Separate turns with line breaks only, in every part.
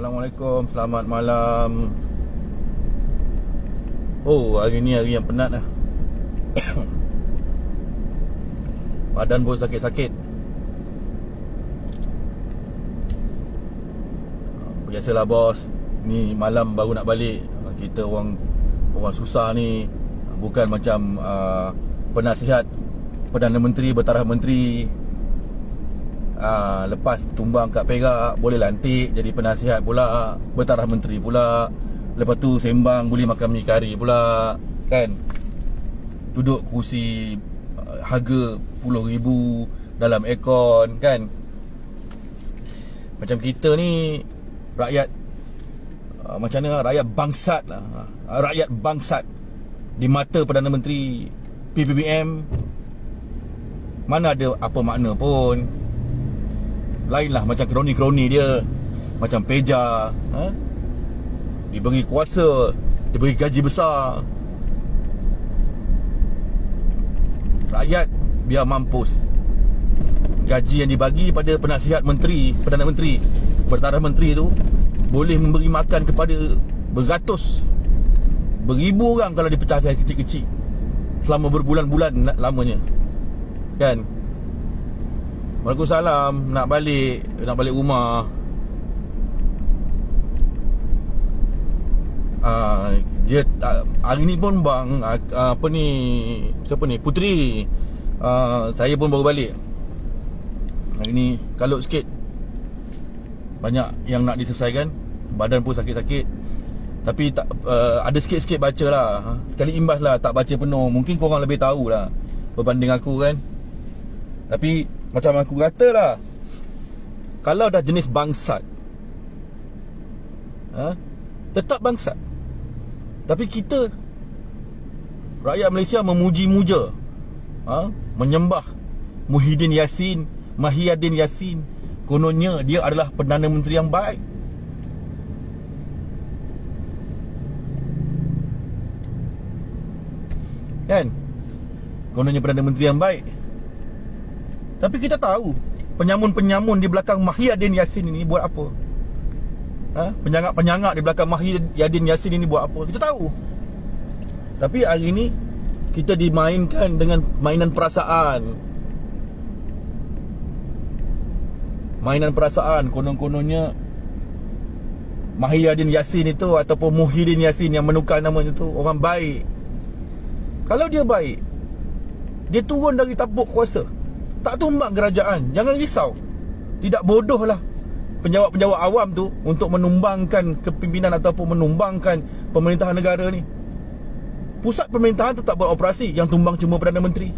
Assalamualaikum, selamat malam. Oh, hari ni hari yang penat lah. Badan pun sakit-sakit. Biasalah bos, ni malam baru nak balik. Kita orang susah ni. Bukan macam penasihat Perdana Menteri, bertaraf menteri. Lepas tumbang kat Perak, boleh lantik jadi penasihat pula, bertaraf menteri pula. Lepas tu sembang boleh makan mi kari pula, kan. Duduk kursi harga puluh ribu dalam aircon, kan. Macam kita ni rakyat, macam mana, rakyat bangsat lah. Rakyat bangsat di mata Perdana Menteri PPBM. Mana ada apa makna pun. Lainlah macam kroni-kroni dia, macam Peja, diberi kuasa, diberi gaji besar. Rakyat biar mampus. Gaji yang dibagi pada penasihat menteri, Perdana Menteri, bertaraf menteri tu boleh memberi makan kepada beratus, beribu orang kalau dipecahkan kecil-kecil selama berbulan-bulan lamanya, kan. Waalaikumsalam. Nak balik rumah. Dia hari ni pun bang, apa ni, siapa ni, Puteri, saya pun baru balik. Hari ni kalut sikit, banyak yang nak diselesaikan. Badan pun sakit-sakit. Tapi tak, ada sikit-sikit baca lah. Sekali imbas lah, tak baca penuh. Mungkin korang lebih tahu lah berbanding aku, kan. Tapi macam aku kata lah, kalau dah jenis bangsat, tetap bangsat. Tapi kita, rakyat Malaysia, memuji-muja, menyembah Muhyiddin Yassin, Mahiyuddin Yassin. Kononnya dia adalah Perdana Menteri yang baik. Kan? Kononnya Perdana Menteri yang baik. Tapi kita tahu penyamun-penyamun di belakang Mahiyuddin Yassin ini buat apa? Penyangak-penyangak di belakang Mahiyuddin Yassin ini buat apa? Kita tahu. Tapi hari ini kita dimainkan dengan mainan perasaan. Mainan perasaan. Konon-kononnya Mahiyuddin Yassin itu ataupun Muhyiddin Yassin yang menukar namanya itu orang baik. Kalau dia baik, dia turun dari tampuk kuasa, tak tumbang kerajaan, jangan risau. Tidak bodohlah penjawat-penjawat awam tu untuk menumbangkan kepimpinan ataupun menumbangkan pemerintahan negara ni. Pusat pemerintahan tetap beroperasi, yang tumbang cuma Perdana Menteri.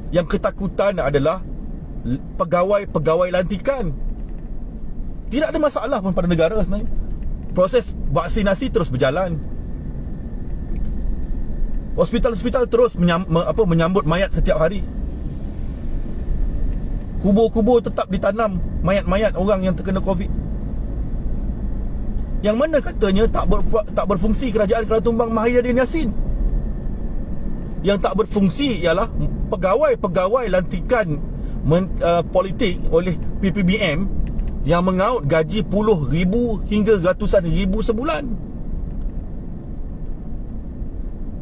Yang ketakutan adalah pegawai-pegawai lantikan. Tidak ada masalah pun pada negara sebenarnya. Proses vaksinasi terus berjalan. Hospital-hospital terus menyambut mayat setiap hari. Kubur-kubur tetap ditanam mayat-mayat orang yang terkena Covid. Yang mana katanya tak berfungsi kerajaan kalau tumbang Mahiyuddin Yassin. Yang tak berfungsi ialah pegawai-pegawai lantikan politik oleh PPBM yang mengaut gaji puluh ribu hingga ratusan ribu sebulan.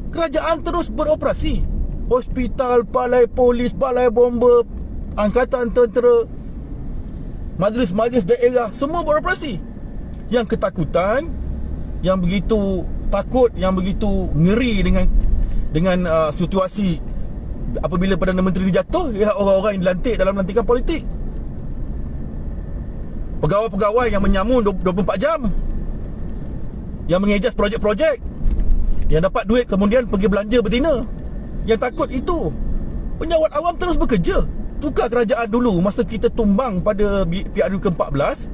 Kerajaan terus beroperasi. Hospital, balai polis, balai bomba, angkatan tentera, majlis-majlis daerah, semua beroperasi. Yang ketakutan, yang begitu takut, yang begitu ngeri dengan situasi apabila Perdana Menteri jatuh, ialah orang-orang yang dilantik dalam lantikan politik. Pegawai-pegawai yang menyamun 24 jam, yang mengejas projek-projek, yang dapat duit kemudian pergi belanja betina. Yang takut itu. Penjawat awam terus bekerja. Tukar kerajaan dulu, masa kita tumbang pada PRU ke-14,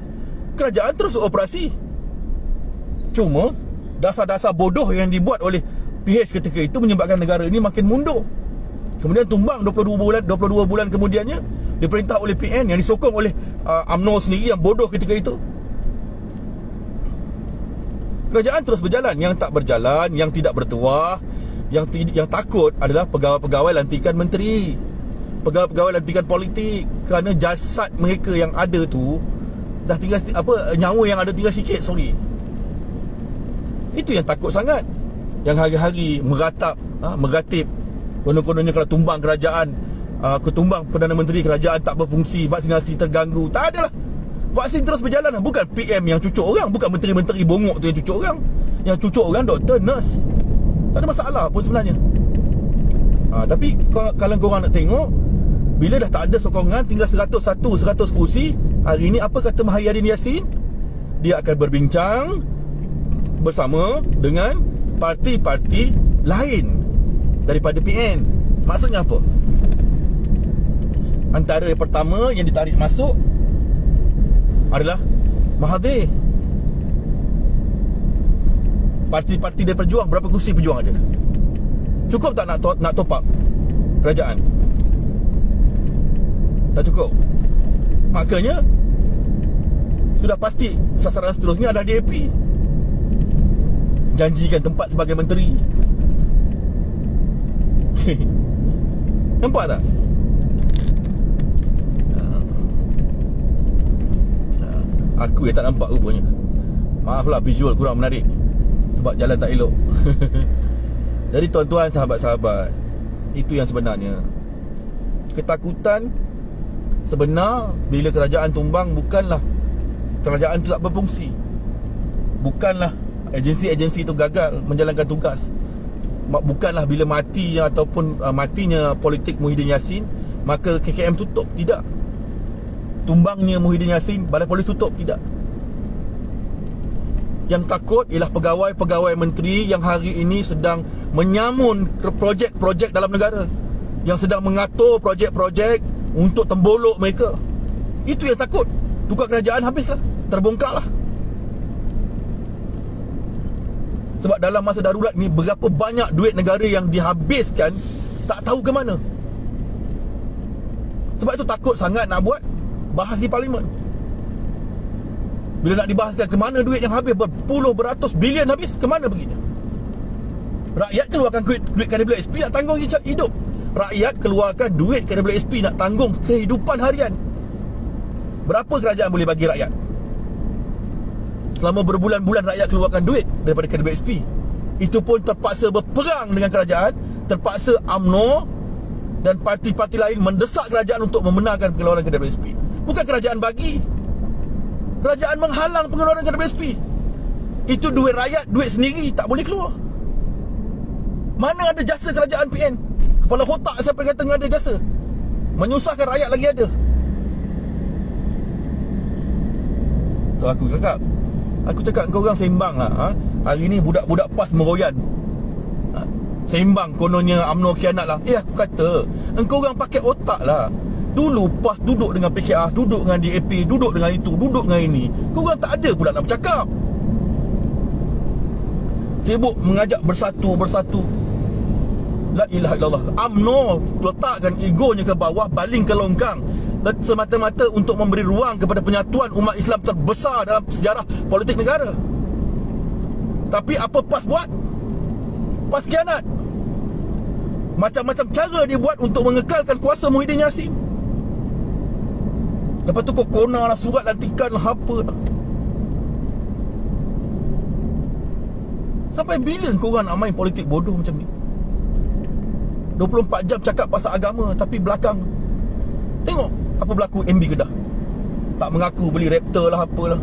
kerajaan terus operasi. Cuma dasar-dasar bodoh yang dibuat oleh PH ketika itu menyebabkan negara ini makin mundur. Kemudian tumbang 22 bulan kemudiannya, diperintah oleh PN yang disokong oleh UMNO sendiri yang bodoh ketika itu. Kerajaan terus berjalan. Yang tak berjalan, yang tidak bertuah, yang takut adalah pegawai-pegawai lantikan menteri, pegawai-pegawai lantikan politik. Kerana jasad mereka yang ada tu dah tinggal nyawa yang ada tinggal sikit, sorry. Itu yang takut sangat. Yang hari-hari meratip konon-kononnya kalau tumbang kerajaan, ketumbang Perdana Menteri, kerajaan tak berfungsi, vaksinasi terganggu. Tak adalah. Vaksin terus berjalan. Bukan PM yang cucuk orang, bukan menteri-menteri bongok tu yang cucuk orang. Yang cucuk orang doktor, nurse. Tak ada masalah pun sebenarnya. Tapi kalau korang nak tengok, bila dah tak ada sokongan, tinggal 101, 100 kursi, hari ni apa kata Mahyadin Yassin? Dia akan berbincang bersama dengan parti-parti lain daripada PN. Maksudnya apa? Antara yang pertama yang ditarik masuk adalah Mahathir. Parti-parti dia Perjuang, berapa kursi Perjuang ada? Cukup tak nak top up kerajaan? Tak cukup. Makanya sudah pasti sasaran seterusnya adalah DAP. Janjikan tempat sebagai menteri. Nampak tak? Aku yang tak nampak rupanya. Maaflah, visual kurang menarik sebab jalan tak elok. Jadi tuan-tuan, sahabat-sahabat, itu yang sebenarnya. Ketakutan sebenar bila kerajaan tumbang bukanlah kerajaan itu tak berfungsi, bukanlah agensi-agensi itu gagal menjalankan tugas, bukanlah bila matinya ataupun matinya politik Muhyiddin Yassin maka KKM tutup. Tidak. Tumbangnya Muhyiddin Yassin, Balai Polis tutup. Tidak. Yang takut ialah pegawai-pegawai menteri yang hari ini sedang menyamun projek-projek dalam negara, yang sedang mengatur projek-projek untuk tembolok mereka. Itu yang takut. Tukar kerajaan habislah, terbongkarlah. Sebab dalam masa darurat ni, berapa banyak duit negara yang dihabiskan tak tahu ke mana. Sebab itu takut sangat nak buat bahas di Parlimen. Bila nak dibahaskan ke mana duit yang habis, berpuluh beratus bilion habis, ke mana perginya? Rakyat keluarkan duit KWSP nak tanggung hidup. Rakyat keluarkan duit KWSP nak tanggung kehidupan harian. Berapa kerajaan boleh bagi rakyat? Selama berbulan-bulan rakyat keluarkan duit daripada KWSP. Itu pun terpaksa berperang dengan kerajaan, terpaksa UMNO dan parti-parti lain mendesak kerajaan untuk membenarkan pengeluaran KWSP. Bukan kerajaan bagi, kerajaan menghalang pengeluaran KWSP. Itu duit rakyat, duit sendiri, tak boleh keluar. Mana ada jasa kerajaan PN? Kepala otak siapa kata ada jasa? Menyusahkan rakyat lagi ada. Tu aku cakap. Aku cakap kau orang sembang lah. Hari ni budak-budak PAS meroyan. Sembang kononnya UMNO kianat lah. Aku kata, engkau orang pakai otak lah. Dulu PAS duduk dengan PKR, duduk dengan DAP, duduk dengan itu, duduk dengan ini. Kau orang tak ada pula nak bercakap. Sibuk mengajak bersatu. La ilaha illallah. UMNO letakkan egonya ke bawah, baling ke longkang, semata-mata untuk memberi ruang kepada penyatuan umat Islam terbesar dalam sejarah politik negara. Tapi apa PAS buat? PAS khianat. Macam-macam cara dia buat untuk mengekalkan kuasa Muhyiddin Yassin. Lepas tu kau kona lah, surat lantikan lah, apa lah. Sampai bila korang nak main politik bodoh macam ni? 24 jam cakap pasal agama, tapi belakang tengok apa berlaku MB Kedah. Tak mengaku beli Raptor lah, apalah.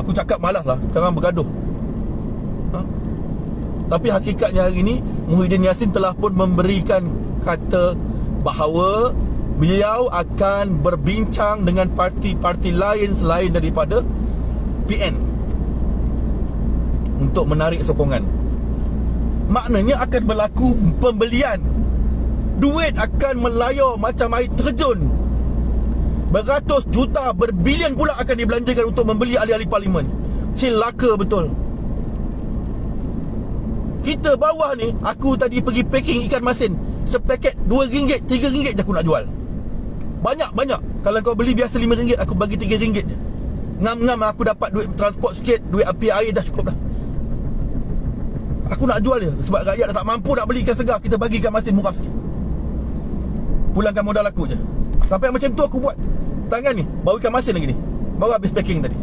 Aku cakap malas lah sekarang bergaduh. Tapi hakikatnya hari ni Muhyiddin Yassin telah pun memberikan kata bahawa beliau akan berbincang dengan parti-parti lain selain daripada PN untuk menarik sokongan. Maknanya akan berlaku pembelian. Duit akan melayar macam air terjun. Beratus juta, berbilion pula akan dibelanjakan untuk membeli ahli-ahli parlimen. Celaka betul. Kita bawah ni, aku tadi pergi packing ikan masin, sepaket RM2, RM3 je aku nak jual. Banyak-banyak. Kalau kau beli biasa RM5, aku bagi RM3 je. Ngam-ngam aku dapat duit transport sikit, duit api air dah cukup dah. Aku nak jual je, sebab rakyat dah tak mampu nak beli ikan segar, kita bagi ikan masin murah sikit. Pulangkan modal aku je. Sampai macam tu aku buat. Tangan ni, bau ikan masin lagi ni. Baru habis packing tadi.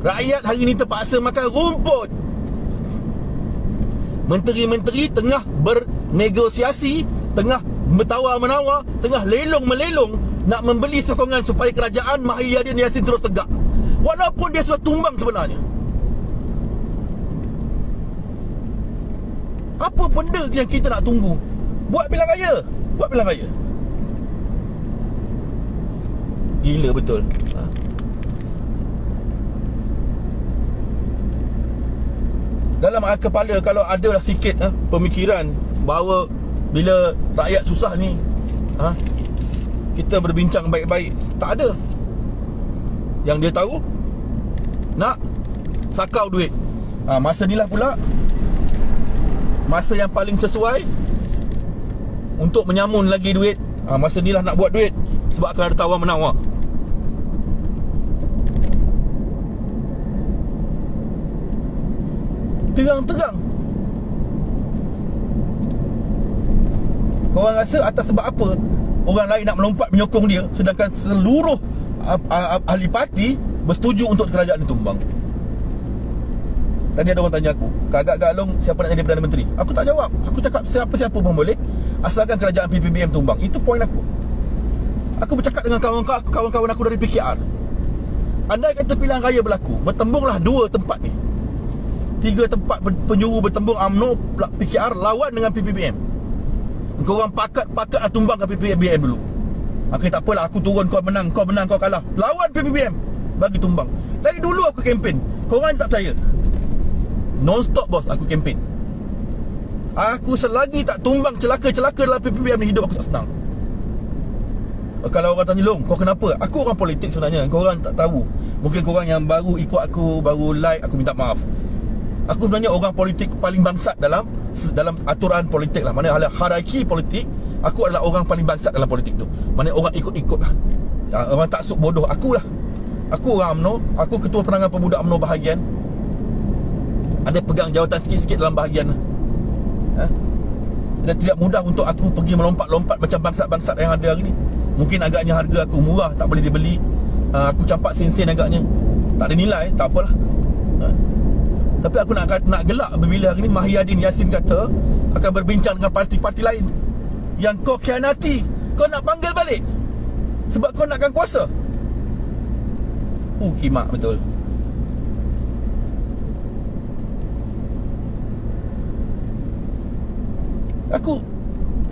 Rakyat hari ni terpaksa makan rumput. Menteri-menteri tengah bernegosiasi, tengah bertawar-menawar, tengah lelong-melelong nak membeli sokongan supaya kerajaan Muhyiddin Yassin terus tegak, walaupun dia sudah tumbang sebenarnya. Apa benda yang kita nak tunggu? Buat pilihan raya. Buat pilihan raya. Gila betul. Dalam kepala kalau adalah sikit pemikiran bahawa bila rakyat susah ni kita berbincang baik-baik, tak ada. Yang dia tahu nak sakau duit. Masa ni lah pula masa yang paling sesuai untuk menyamun lagi duit. Masa ni lah nak buat duit, sebab akan ada tawar menawar. Terang-terang korang rasa atas sebab apa orang lain nak melompat menyokong dia, sedangkan seluruh ahli parti bersetuju untuk kerajaan ditumbang. Tadi ada orang tanya aku, Kak Galong siapa nak jadi Perdana Menteri? Aku tak jawab. Aku cakap siapa-siapa pun boleh, asalkan kerajaan PPBM tumbang. Itu poin aku. Aku bercakap dengan kawan-kawan aku dari PKR. Andai kata pilihan raya berlaku, bertembunglah 2 tempat ni, 3 tempat penjuru bertembung, UMNO, PKR lawan dengan PPBM. Korang pakat lah tumbang ke PPBM dulu. Okay, tak apalah, aku turun, kau menang, kau kalah, lawan PPBM, bagi tumbang. Dari dulu aku kempen. Korang tak percaya, non-stop bos aku kempen. Aku selagi tak tumbang celaka-celaka dalam PPBM ni, hidup aku tak senang. Kalau orang tanya, Long, kau kenapa? Aku orang politik sebenarnya, korang tak tahu. Mungkin korang yang baru ikut aku, baru like, aku minta maaf. Aku sebenarnya orang politik paling bangsat dalam aturan politik lah. Mana hierarki politik, aku adalah orang paling bangsat dalam politik tu. Mana orang ikut-ikut lah. Orang taksub bodoh, akulah. Aku orang UMNO, aku ketua perangan pemuda UMNO bahagian. Ada pegang jawatan sikit-sikit dalam bahagian lah. Dan tidak mudah untuk aku pergi melompat-lompat macam bangsat-bangsat yang ada hari ni. Mungkin agaknya harga aku murah, tak boleh dibeli. Aku campak sen-sen agaknya, tak ada nilai, tak apalah. Tapi aku nak gelak apabila hari ni Muhyiddin Yassin kata akan berbincang dengan parti-parti lain yang kau khianati. Kau nak panggil balik sebab kau nakkan kuasa. Kimak betul.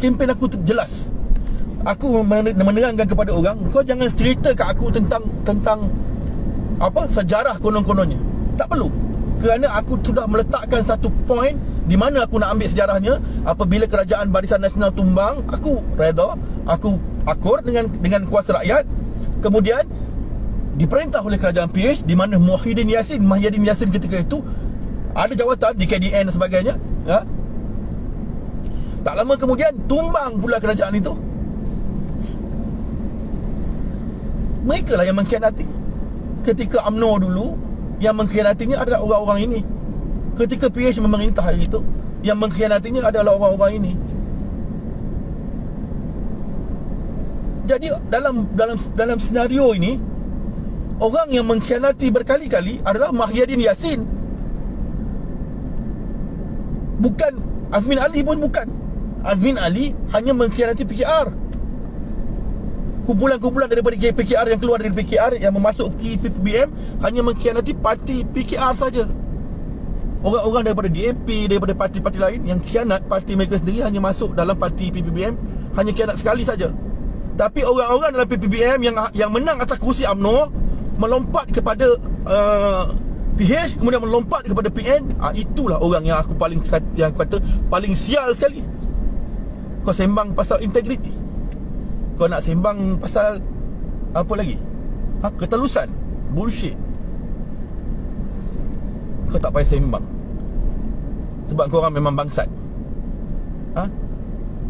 Kempen aku jelas. Aku menerangkan kepada orang, kau jangan cerita kat aku tentang apa sejarah konon-kononnya. Tak perlu. Kerana aku sudah meletakkan satu poin di mana aku nak ambil sejarahnya. Apabila kerajaan Barisan Nasional tumbang, aku redha, aku akur dengan kuasa rakyat. Kemudian diperintah oleh kerajaan PH, di mana Muhyiddin Yassin ketika itu ada jawatan di KDN dan sebagainya. Tak lama kemudian tumbang pula kerajaan itu. Mereka lah yang mengkhianati. Ketika UMNO dulu, yang mengkhianatinya adalah orang-orang ini. Ketika PH memerintah hari itu, yang mengkhianatinya adalah orang-orang ini. Jadi dalam senario ini, orang yang mengkhianati berkali-kali adalah Muhyiddin Yassin. Bukan Azmin Ali pun bukan. Azmin Ali hanya mengkhianati PKR. Kumpulan-kumpulan daripada PKR yang keluar dari PKR yang memasuki PPBM hanya mengkhianati parti PKR saja. Orang-orang daripada DAP, daripada parti-parti lain yang khianat parti mereka sendiri hanya masuk dalam parti PPBM, hanya khianat sekali saja. Tapi orang-orang dalam PPBM yang menang atas kerusi UMNO melompat kepada PH, kemudian melompat kepada PN. Itulah orang yang aku kata paling sial sekali. Kau sembang pasal integriti, kau nak sembang pasal apa lagi? Ketelusan, bullshit. Kau tak payah sembang, sebab korang memang bangsat.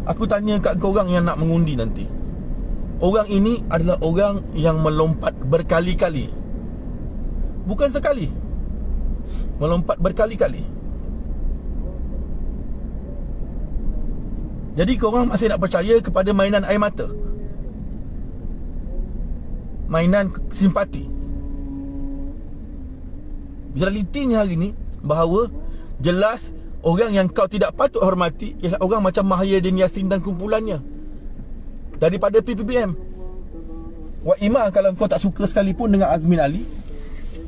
Aku tanya kat korang yang nak mengundi nanti, orang ini adalah orang yang melompat berkali-kali, bukan sekali, melompat berkali-kali. Jadi korang masih nak percaya kepada mainan air mata? mainan simpati. Realitinya hari ni bahawa jelas orang yang kau tidak patut hormati ialah orang macam Mahyudin Yassin dan kumpulannya daripada PPBM. Wak Imam, kalau kau tak suka sekalipun dengan Azmin Ali,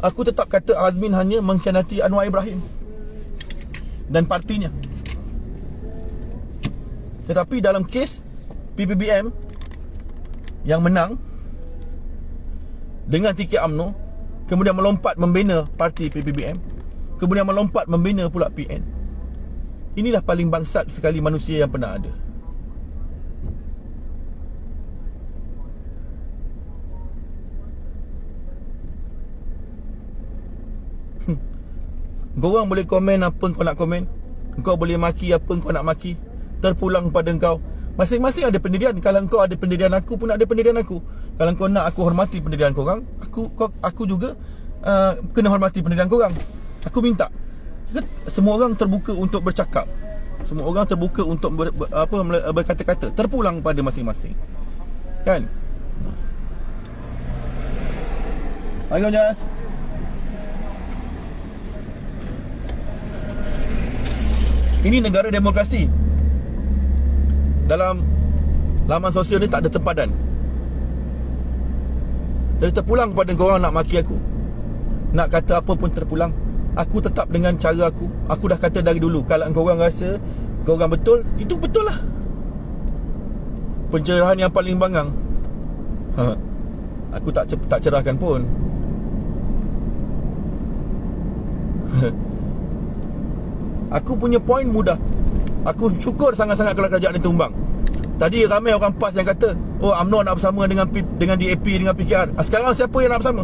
aku tetap kata Azmin hanya mengkhianati Anwar Ibrahim dan partinya. Tetapi dalam kes PPBM yang menang dengan tiket UMNO, kemudian melompat membina parti PPBM, kemudian melompat membina pula PN. Inilah paling bangsat sekali manusia yang pernah ada. Korang boleh komen apa kau nak komen, kau boleh maki apa kau nak maki, terpulang pada kau. Masing-masing ada pendirian. Kalau kau ada pendirian, aku pun ada pendirian aku. Kalau kau nak aku hormati pendirian korang, aku juga kena hormati pendirian korang. Aku minta semua orang terbuka untuk bercakap, semua orang terbuka untuk berkata-kata, terpulang pada masing-masing. Kan? Ayo Jas. Ini negara demokrasi. Dalam laman sosial ni tak ada tempadan. Jadi terpulang kepada korang nak maki aku, nak kata apa pun terpulang. Aku tetap dengan cara aku. Aku dah kata dari dulu, kalau korang rasa korang betul, itu betul lah. Pencerahan yang paling bangang, aku tak cerahkan pun. Aku punya poin mudah. Aku syukur sangat-sangat kalau kerajaan ini tumbang. Tadi ramai orang PAS yang kata, oh UMNO nak bersama dengan DAP, dengan PKR. Sekarang siapa yang nak bersama?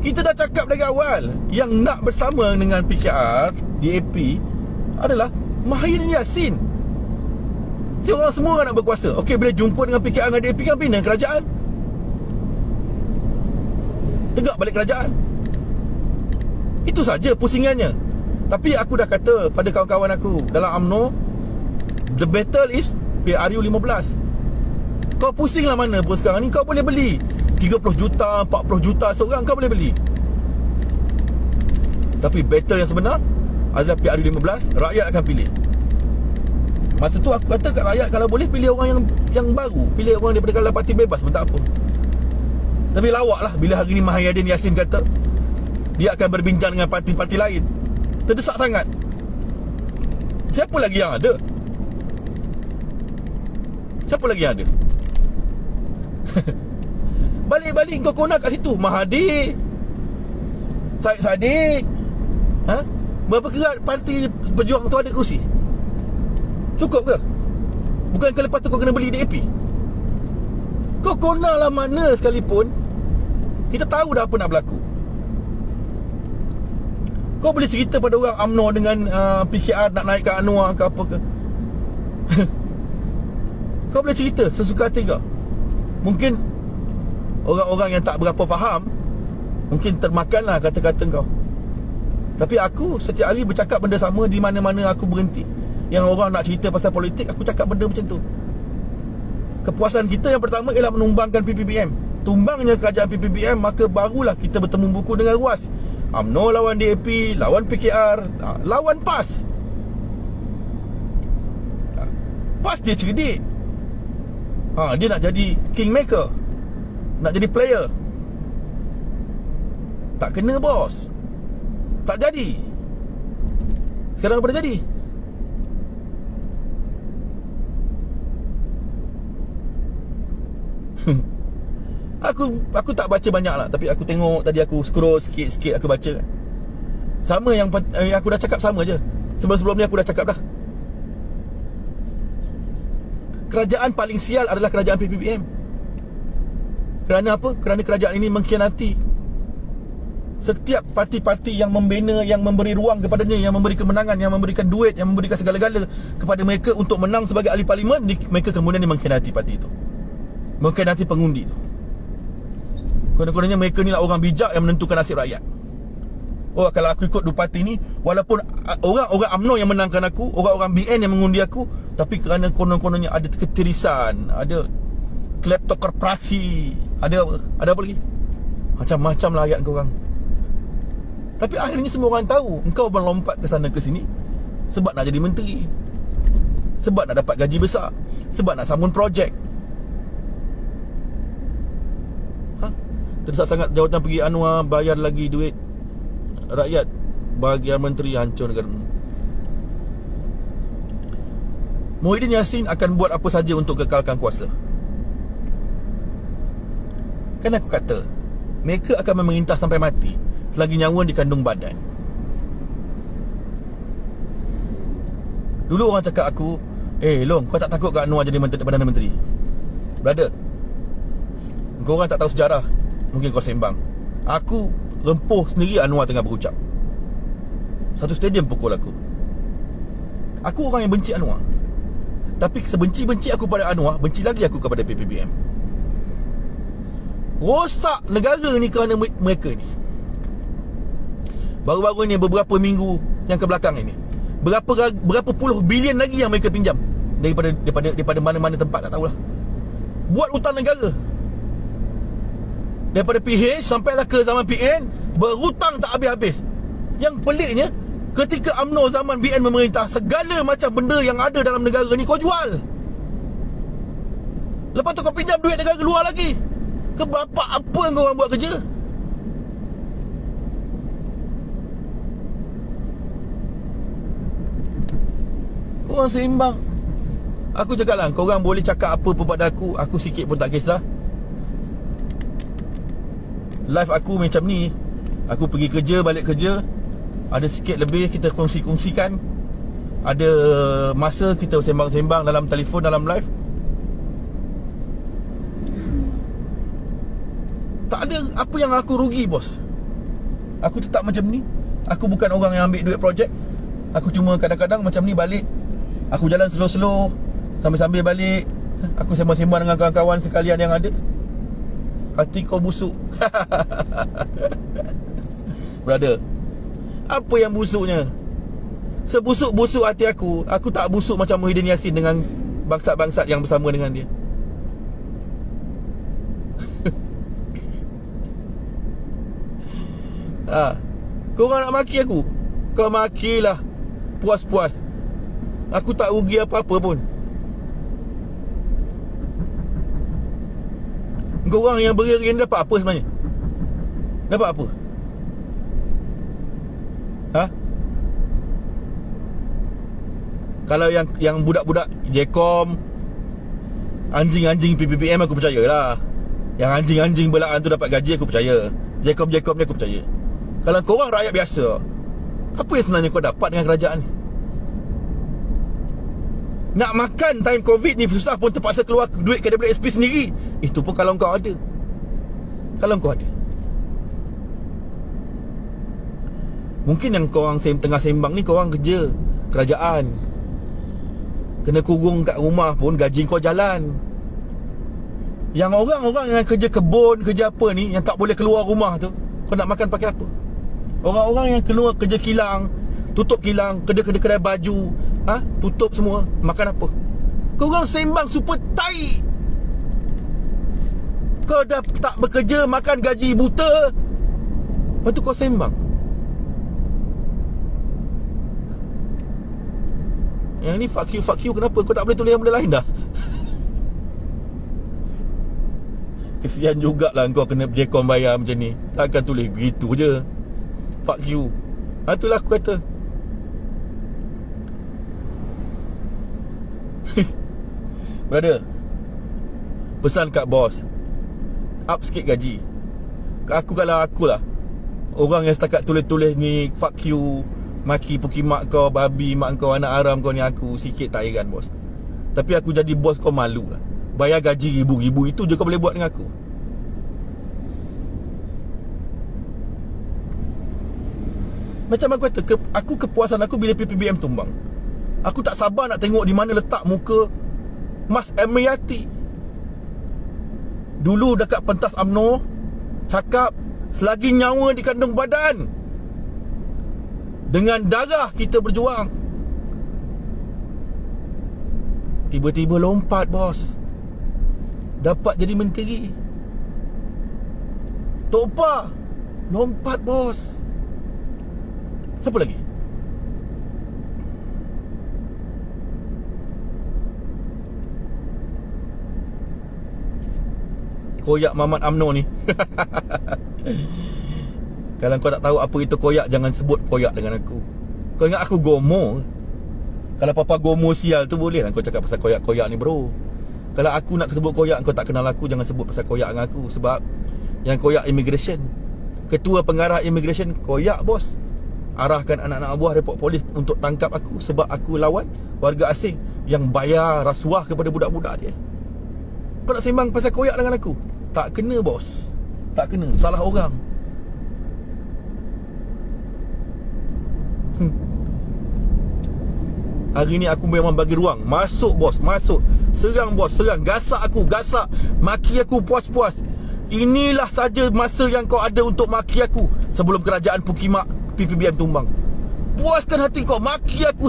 Kita dah cakap dari awal, yang nak bersama dengan PKR, DAP adalah Mahyudin Yassin. Semua orang nak berkuasa. Okey, bila jumpa dengan PKR dengan DAP kan bina kerajaan, tegak balik kerajaan. Itu saja pusingannya. Tapi aku dah kata pada kawan-kawan aku dalam UMNO, the battle is PRU 15. Kau pusinglah mana pun sekarang ni, kau boleh beli 30 juta, 40 juta seorang, kau boleh beli. Tapi battle yang sebenar adalah PRU 15. Rakyat akan pilih. Masa tu aku kata kat rakyat, kalau boleh pilih orang yang baru, pilih orang daripada kalangan parti bebas pun tak apa. Tapi lawak lah bila hari ni Mahyudin Yassin kata dia akan berbincang dengan parti-parti lain. Terdesak sangat. Siapa lagi yang ada? Siapa lagi yang ada? Balik-balik kau kona kat situ. Mahathir, Syed Saddiq, berapa kerat parti berjuang tu ada kerusi? Cukup ke? Bukan ke lepas tu kau kena beli DAP? Kau kona lah mana sekalipun, kita tahu dah apa nak berlaku. Kau boleh cerita pada orang UMNO dengan PKR nak naikkan Anwar ke apa ke. Kau boleh cerita sesuka hati kau. Mungkin orang-orang yang tak berapa faham mungkin termakanlah kata-kata kau. Tapi aku setiap hari bercakap benda sama di mana-mana aku berhenti. Yang orang nak cerita pasal politik, aku cakap benda macam tu. Kepuasan kita yang pertama ialah menumbangkan PPBM. Tumbangnya kerajaan PPBM, maka barulah kita bertemu buku dengan ruas. UMNO lawan DAP, lawan PKR, lawan PAS. PAS dia cerdik. Dia nak jadi kingmaker, nak jadi player. Tak kena bos. Tak jadi. Sekarang apa dah jadi? Aku tak baca banyak lah, tapi aku tengok tadi, aku scroll sikit-sikit, aku baca. Sama yang aku dah cakap, sama je. Sebelum-sebelum ni aku dah cakap dah. Kerajaan paling sial adalah kerajaan PPBM. Kerana apa? Kerana kerajaan ini mengkhianati setiap parti-parti yang membina, yang memberi ruang kepadanya, yang memberi kemenangan, yang memberikan duit, yang memberikan segala-gala kepada mereka untuk menang sebagai ahli parlimen. Mereka kemudian mengkhianati parti itu, mengkhianati pengundi itu. Kononnya mereka ni lah orang bijak yang menentukan nasib rakyat. Oh, kalau aku ikut dua parti ni, walaupun orang-orang UMNO yang menangkan aku, orang-orang BN yang mengundi aku, tapi kerana konon-kononnya ada ketirisan, ada kleptokrasi, ada apa lagi, macam-macam lah ayat korang. Tapi akhirnya semua orang tahu engkau melompat ke sana ke sini sebab nak jadi menteri, sebab nak dapat gaji besar, sebab nak sambung projek. Terdesak sangat jawatan pergi Anwar, bayar lagi duit rakyat, bahagian menteri, hancur negara. Muhyiddin Yassin akan buat apa saja untuk kekalkan kuasa. Kan aku kata, mereka akan memerintah sampai mati selagi nyawa dikandung badan. Dulu orang cakap aku, Long, kau tak takut ke Anwar jadi Perdana Menteri? Brother, kau orang tak tahu sejarah, mungkin kau sembang. Aku rempuh sendiri Anwar tengah berucap. Satu stadium pukul aku. Aku orang yang benci Anwar. Tapi sebenci-benci aku pada Anwar, benci lagi aku kepada PPBM. Rosak negara ni kerana mereka ni. Baru-baru ni, beberapa minggu yang ke belakang ini, berapa puluh bilion lagi yang mereka pinjam daripada mana-mana tempat, tak tahulah. Buat hutang negara. Daripada PH sampailah ke zaman PN, berhutang tak habis-habis. Yang peliknya, ketika UMNO zaman BN memerintah, segala macam benda yang ada dalam negara ni kau jual. Lepas tu kau pinjam duit negara luar lagi. Ke bapa apa yang kau orang buat kerja? Kau orang seimbang. Aku cakap lah, kau orang boleh cakap apa pun pada aku sikit pun tak kisah. Life aku macam ni. Aku pergi kerja, balik kerja, ada sikit lebih kita kongsi-kongsikan. Ada masa kita sembang-sembang dalam telefon, dalam live. Tak ada apa yang aku rugi, bos. Aku tetap macam ni. Aku bukan orang yang ambil duit projek. Aku cuma kadang-kadang macam ni balik, aku jalan slow-slow, sambil-sambil balik, aku sembang-sembang dengan kawan-kawan sekalian yang ada. Hati kau busuk. Brother, apa yang busuknya? Sebusuk-busuk hati aku tak busuk macam Muhyiddin Yassin dengan bangsat-bangsat yang bersama dengan dia. Korang nak maki aku, kau makilah, puas-puas. Aku tak rugi apa-apa pun. Kau orang yang beria-ria ni dapat apa sebenarnya? Dapat apa? Kalau yang budak-budak Jcom, anjing-anjing PPBM, aku percayalah. Yang anjing-anjing belaan tu dapat gaji, aku percaya. Jcom ni aku percaya. Kalau korang rakyat biasa, apa yang sebenarnya kau dapat dengan kerajaan ni? Nak makan time COVID ni susah pun terpaksa keluar duit KWSP sendiri. Itu pun kalau kau ada. Mungkin yang korang tengah sembang ni, korang kerja kerajaan, kena kurung kat rumah pun gaji kau jalan. Yang orang-orang yang kerja kebun, kerja apa ni, yang tak boleh keluar rumah tu, kau nak makan pakai apa? Orang-orang yang keluar kerja kilang, tutup kilang, kedai-kedai baju, tutup semua, makan apa? Kau orang sembang super tai. Kau dah tak bekerja, makan gaji buta, lepas tu kau sembang. Yang ni fuck you, kenapa kau tak boleh tulis yang benda lain dah? Kesian jugalah kau kena Jcom bayar macam ni. Takkan tulis begitu je, fuck you. Itulah aku kata. Brother, pesan kat bos, up sikit gaji. Kalau akulah orang yang setakat tulis-tulis ni fuck you, maki puki mak kau, babi mak kau, anak haram kau ni, aku sikit tak heran, bos. Tapi aku jadi bos kau malu lah. Bayar gaji ribu-ribu, itu je kau boleh buat dengan aku. Macam aku kata, aku kepuasan aku bila PPBM tumbang. Aku tak sabar nak tengok di mana letak muka Mas Emriati. Dulu dekat pentas UMNO cakap, selagi nyawa di kandung badan, dengan darah kita berjuang. Tiba-tiba lompat, bos. dapat jadi menteri. Tok Pa lompat bos. Siapa lagi? Koyak Mamat UMNO ni. Kalau kau tak tahu apa itu koyak, jangan sebut koyak dengan aku. Kau ingat aku gomo? Kalau papa gomo sial tu boleh lah kau cakap pasal koyak-koyak ni bro. Kalau aku nak sebut koyak, kau tak kenal aku, jangan sebut pasal koyak dengan aku. Sebab yang koyak immigration, ketua pengarah immigration koyak bos. Arahkan anak-anak buah report polis untuk tangkap aku sebab aku lawan warga asing yang bayar rasuah kepada budak-budak dia. Kau nak sembang pasal koyak dengan aku? Tak kena bos. Tak kena. Salah orang. Hari ni aku memang bagi ruang. Masuk bos, masuk. Serang bos, serang. Gasak aku, gasak. Maki aku puas-puas. Inilah saja masa yang kau ada untuk maki aku sebelum kerajaan Pukimak PPBM tumbang. Puaskan hati kau. Maki aku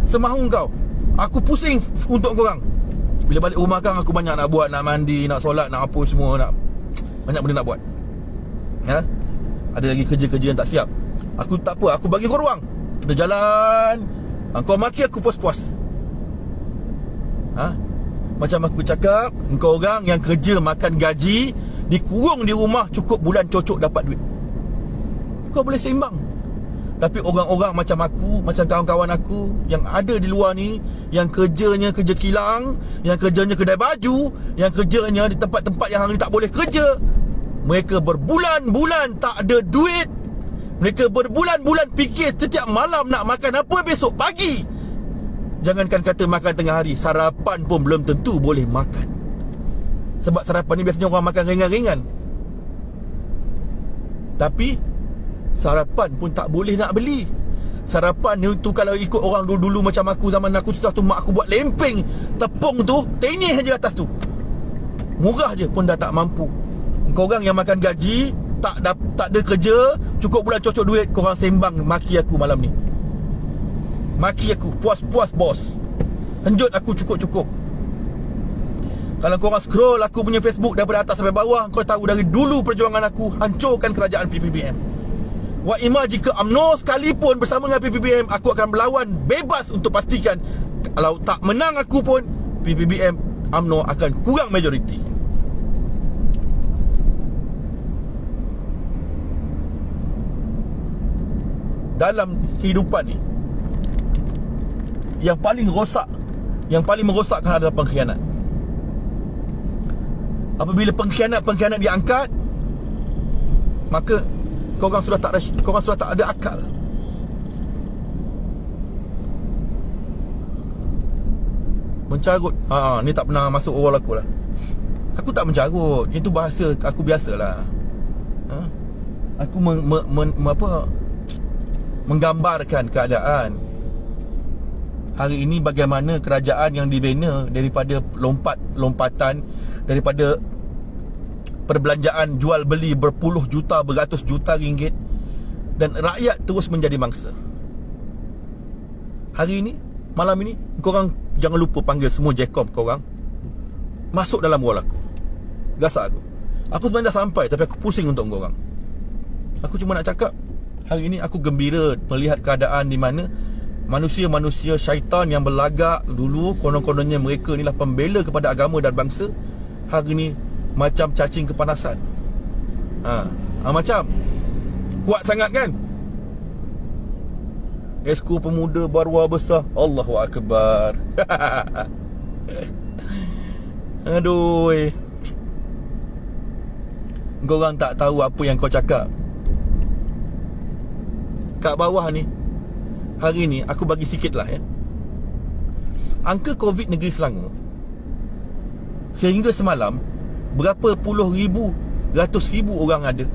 semahu kau. Aku pusing untuk korang. Bila balik rumah kan aku banyak nak buat. Nak mandi, nak solat, nak apa semua, nak banyak benda nak buat. Ha? Ada lagi kerja-kerja yang tak siap. Aku tak apa, aku bagi kau ruang. Kita jalan. Kau maki aku puas-puas. Ha? Macam aku cakap, engkau orang yang kerja makan gaji, dikurung di rumah, cukup bulan cocok dapat duit. Kau boleh seimbang. Tapi orang-orang macam aku, macam kawan-kawan aku yang ada di luar ni, yang kerjanya kerja kilang, yang kerjanya kedai baju, yang kerjanya di tempat-tempat yang hari ni tak boleh kerja, mereka berbulan-bulan tak ada duit. Mereka berbulan-bulan fikir setiap malam nak makan apa besok pagi. Jangankan kata makan tengah hari, sarapan pun belum tentu boleh makan. Sebab sarapan ni biasanya orang makan ringan-ringan. Tapi sarapan pun tak boleh nak beli. Sarapan ni tu kalau ikut orang dulu-dulu macam aku, zaman aku susah tu, mak aku buat lempeng tepung tu, tenis je atas tu. Murah je pun dah tak mampu. Kau orang yang makan gaji, tak ada kerja, cukup bulan cocok duit, korang sembang maki aku malam ni. Maki aku, puas-puas bos. Henjut aku cukup-cukup. Kalau korang scroll aku punya Facebook daripada atas sampai bawah, kau tahu dari dulu perjuangan aku hancurkan kerajaan PPBM. Wa ima jika UMNO sekalipun bersama dengan PPBM, aku akan melawan bebas untuk pastikan kalau tak menang aku pun, PPBM UMNO akan kurang majoriti. Dalam kehidupan ni, yang paling rosak, yang paling merosakkan adalah pengkhianat. Apabila pengkhianat diangkat, maka korang sudah tak ada akal. Mencarut, ni tak pernah masuk oral aku lah. Aku tak mencarut, itu bahasa aku biasalah. Aku menggambarkan keadaan. Hari ini bagaimana kerajaan yang dibina daripada lompatan, daripada perbelanjaan jual beli berpuluh juta, beratus juta ringgit, dan rakyat terus menjadi mangsa. Hari ini, malam ini, korang jangan lupa panggil semua Jcom korang masuk dalam wall aku, gasak aku. Aku sebenarnya dah sampai, tapi aku pusing untuk korang. Aku cuma nak cakap, hari ini aku gembira melihat keadaan di mana manusia-manusia syaitan yang berlagak dulu, konon-kononnya mereka inilah pembela kepada agama dan bangsa, hari ni macam cacing kepanasan. Macam kuat sangat kan? Esko pemuda Barwa besar, Allahu Akbar. Aduh, korang tak tahu apa yang kau cakap. Kat bawah ni, hari ni aku bagi sikit lah ya. Angka COVID negeri Selangor sehingga semalam, berapa puluh ribu, ratus ribu orang ada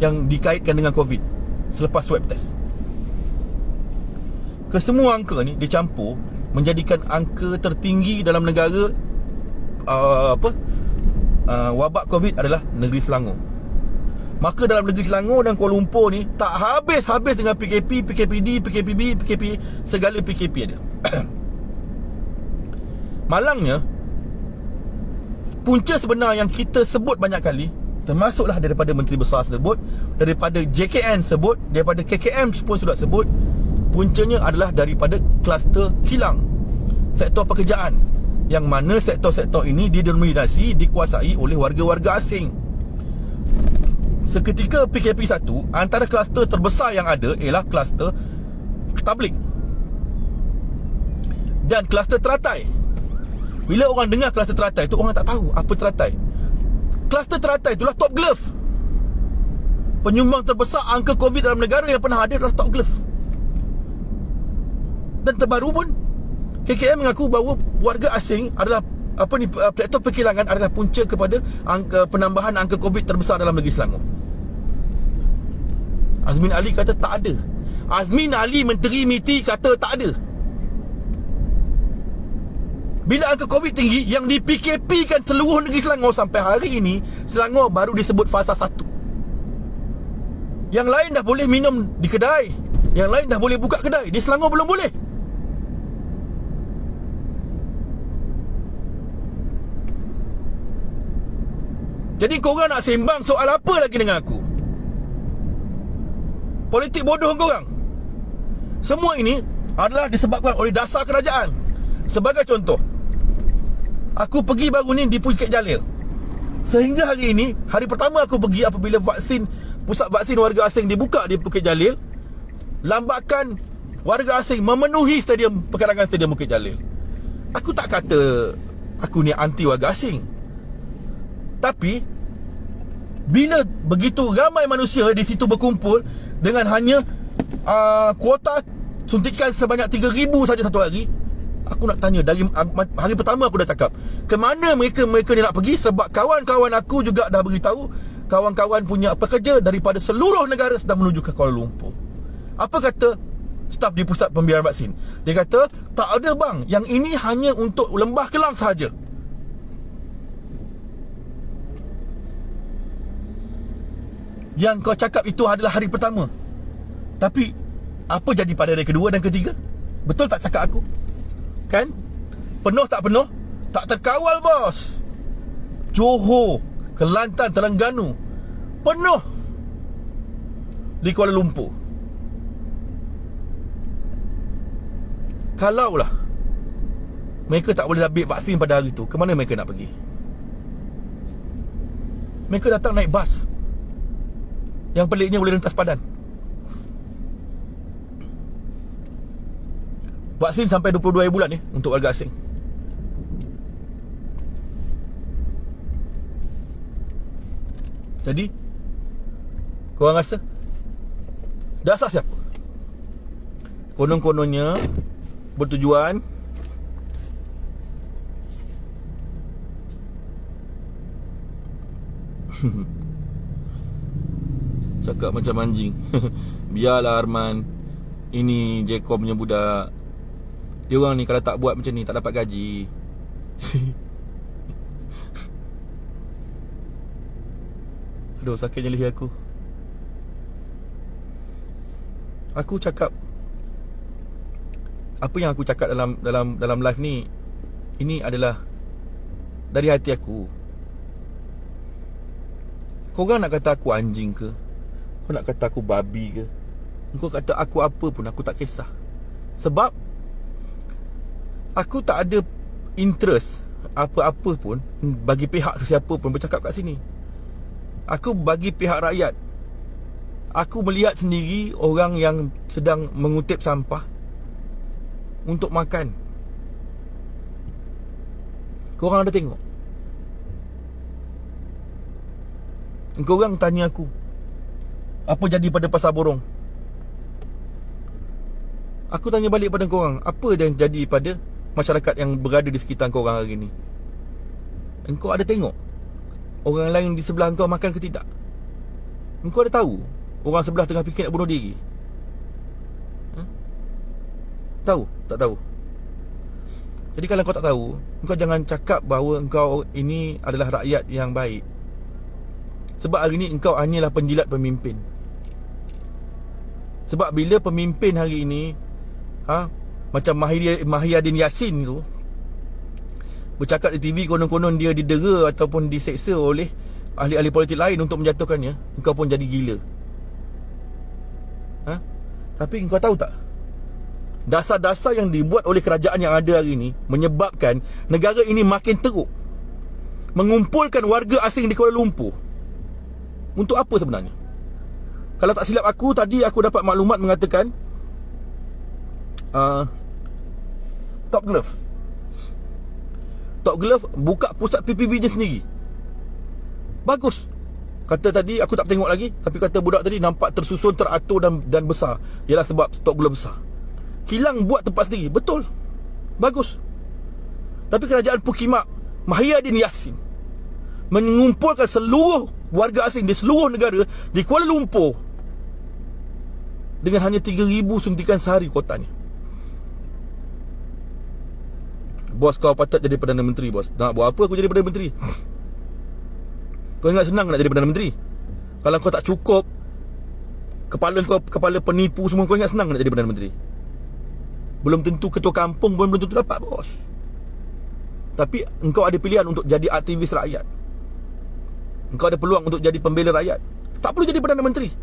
yang dikaitkan dengan COVID selepas swab test. Kesemua angka ni dicampur menjadikan angka tertinggi dalam negara wabak COVID adalah negeri Selangor. Maka dalam negeri Selangor dan Kuala Lumpur ni tak habis-habis dengan PKP, PKPD, PKPB, PKP, segala PKP ada. Malangnya, punca sebenar yang kita sebut banyak kali, termasuklah daripada Menteri Besar sebut, daripada JKN sebut, daripada KKM pun sudah sebut, puncanya adalah daripada kluster kilang, sektor pekerjaan, yang mana sektor-sektor ini didominasi, dikuasai oleh warga-warga asing. Seketika PKP 1, antara kluster terbesar yang ada ialah kluster tablik dan kluster teratai. Bila orang dengar kluster teratai tu, orang tak tahu apa teratai. Kluster teratai itulah Top Glove. Penyumbang terbesar angka COVID dalam negara yang pernah ada adalah Top Glove. Dan terbaru pun KKM mengaku bahawa warga asing adalah sektor perkilangan adalah punca kepada penambahan angka COVID terbesar dalam negeri Selangor. Azmin Ali kata tak ada. Azmin Ali Menteri MITI kata tak ada. Bila angka COVID tinggi, yang di PKP kan seluruh negeri Selangor, sampai hari ini Selangor baru disebut fasa 1. Yang lain dah boleh minum di kedai, yang lain dah boleh buka kedai. Di Selangor belum boleh. Jadi korang nak sembang soal apa lagi dengan aku? Politik bodoh korang. Semua ini adalah disebabkan oleh dasar kerajaan. Sebagai contoh, aku pergi baru ni di Bukit Jalil. Sehingga hari ini, hari pertama aku pergi apabila pusat vaksin warga asing dibuka di Bukit Jalil, lambakan warga asing memenuhi perkarangan stadium Bukit Jalil. Aku tak kata aku ni anti warga asing, tapi bila begitu ramai manusia di situ berkumpul dengan hanya kuota suntikan sebanyak 3,000 saja satu hari, aku nak tanya, dari hari pertama aku dah cakap, ke mana mereka ni nak pergi? Sebab kawan-kawan aku juga dah beritahu, kawan-kawan punya pekerja daripada seluruh negara sedang menuju ke Kuala Lumpur. Apa kata staf di pusat pembiayaan vaksin? Dia kata, tak ada bang, yang ini hanya untuk Lembah Kelang sahaja. Yang kau cakap itu adalah hari pertama, tapi apa jadi pada hari kedua dan ketiga? Betul tak cakap aku? Kan? Penuh tak penuh? Tak terkawal bos. Johor, Kelantan, Terengganu penuh di Kuala Lumpur. Kalaulah mereka tak boleh ambil vaksin pada hari tu, ke mana mereka nak pergi? Mereka datang naik bas. Yang peliknya boleh rentas padan. Vaksin sampai 22 hari bulan untuk warga asing. Jadi korang rasa dasar siapa? Konon-kononnya bertujuan cakap macam anjing. Biarlah Arman, ini Jacob punya budak. Dia orang ni kalau tak buat macam ni tak dapat gaji. Aduh, sakitnya leher aku. Aku cakap apa yang aku cakap dalam live ni, ini adalah dari hati aku. Korang nak kata aku anjing ke? Kau nak kata aku babi ke? Kau kata aku apa pun, aku tak kisah. Sebab aku tak ada interest apa-apa pun bagi pihak sesiapa pun bercakap kat sini. Aku bagi pihak rakyat. Aku melihat sendiri orang yang sedang mengutip sampah untuk makan. Korang ada tengok? Korang tanya aku, apa jadi pada pasar borong? Aku tanya balik pada korang, apa yang jadi pada masyarakat yang berada di sekitar korang hari ni? Engkau ada tengok orang lain di sebelah engkau makan ke tidak? Engkau ada tahu orang sebelah tengah fikir nak bunuh diri? Tahu? Tak tahu? Jadi kalau kau tak tahu, engkau jangan cakap bahawa engkau ini adalah rakyat yang baik. Sebab hari ni engkau hanyalah penjilat pemimpin. Sebab bila pemimpin hari ini macam Mahiyadin Yassin tu, bercakap di TV konon-konon dia didera ataupun diseksa oleh ahli-ahli politik lain untuk menjatuhkannya, engkau pun jadi gila. Tapi engkau tahu tak, dasar-dasar yang dibuat oleh kerajaan yang ada hari ini menyebabkan negara ini makin teruk, mengumpulkan warga asing di Kuala Lumpur. Untuk apa sebenarnya? Kalau tak silap aku, tadi aku dapat maklumat mengatakan Top Glove buka pusat PPB dia sendiri. Bagus. Kata tadi, aku tak tengok lagi, tapi kata budak tadi nampak tersusun, teratur dan besar. Ialah sebab Top Glove besar. Kilang buat tempat sendiri. Betul. Bagus. Tapi kerajaan Pukimak Mahyadin Yassin mengumpulkan seluruh warga asing di seluruh negara di Kuala Lumpur dengan hanya 3,000 suntikan sehari kotanya. Bos, kau patut jadi Perdana Menteri, bos. Nak buat apa aku jadi Perdana Menteri? Kau ingat senang nak jadi Perdana Menteri? Kalau kau tak cukup, kepala penipu semua, kau ingat senang nak jadi Perdana Menteri? Belum tentu ketua kampung pun belum tentu dapat, bos. Tapi engkau ada pilihan untuk jadi aktivis rakyat. Engkau ada peluang untuk jadi pembela rakyat. Tak perlu jadi Perdana Menteri.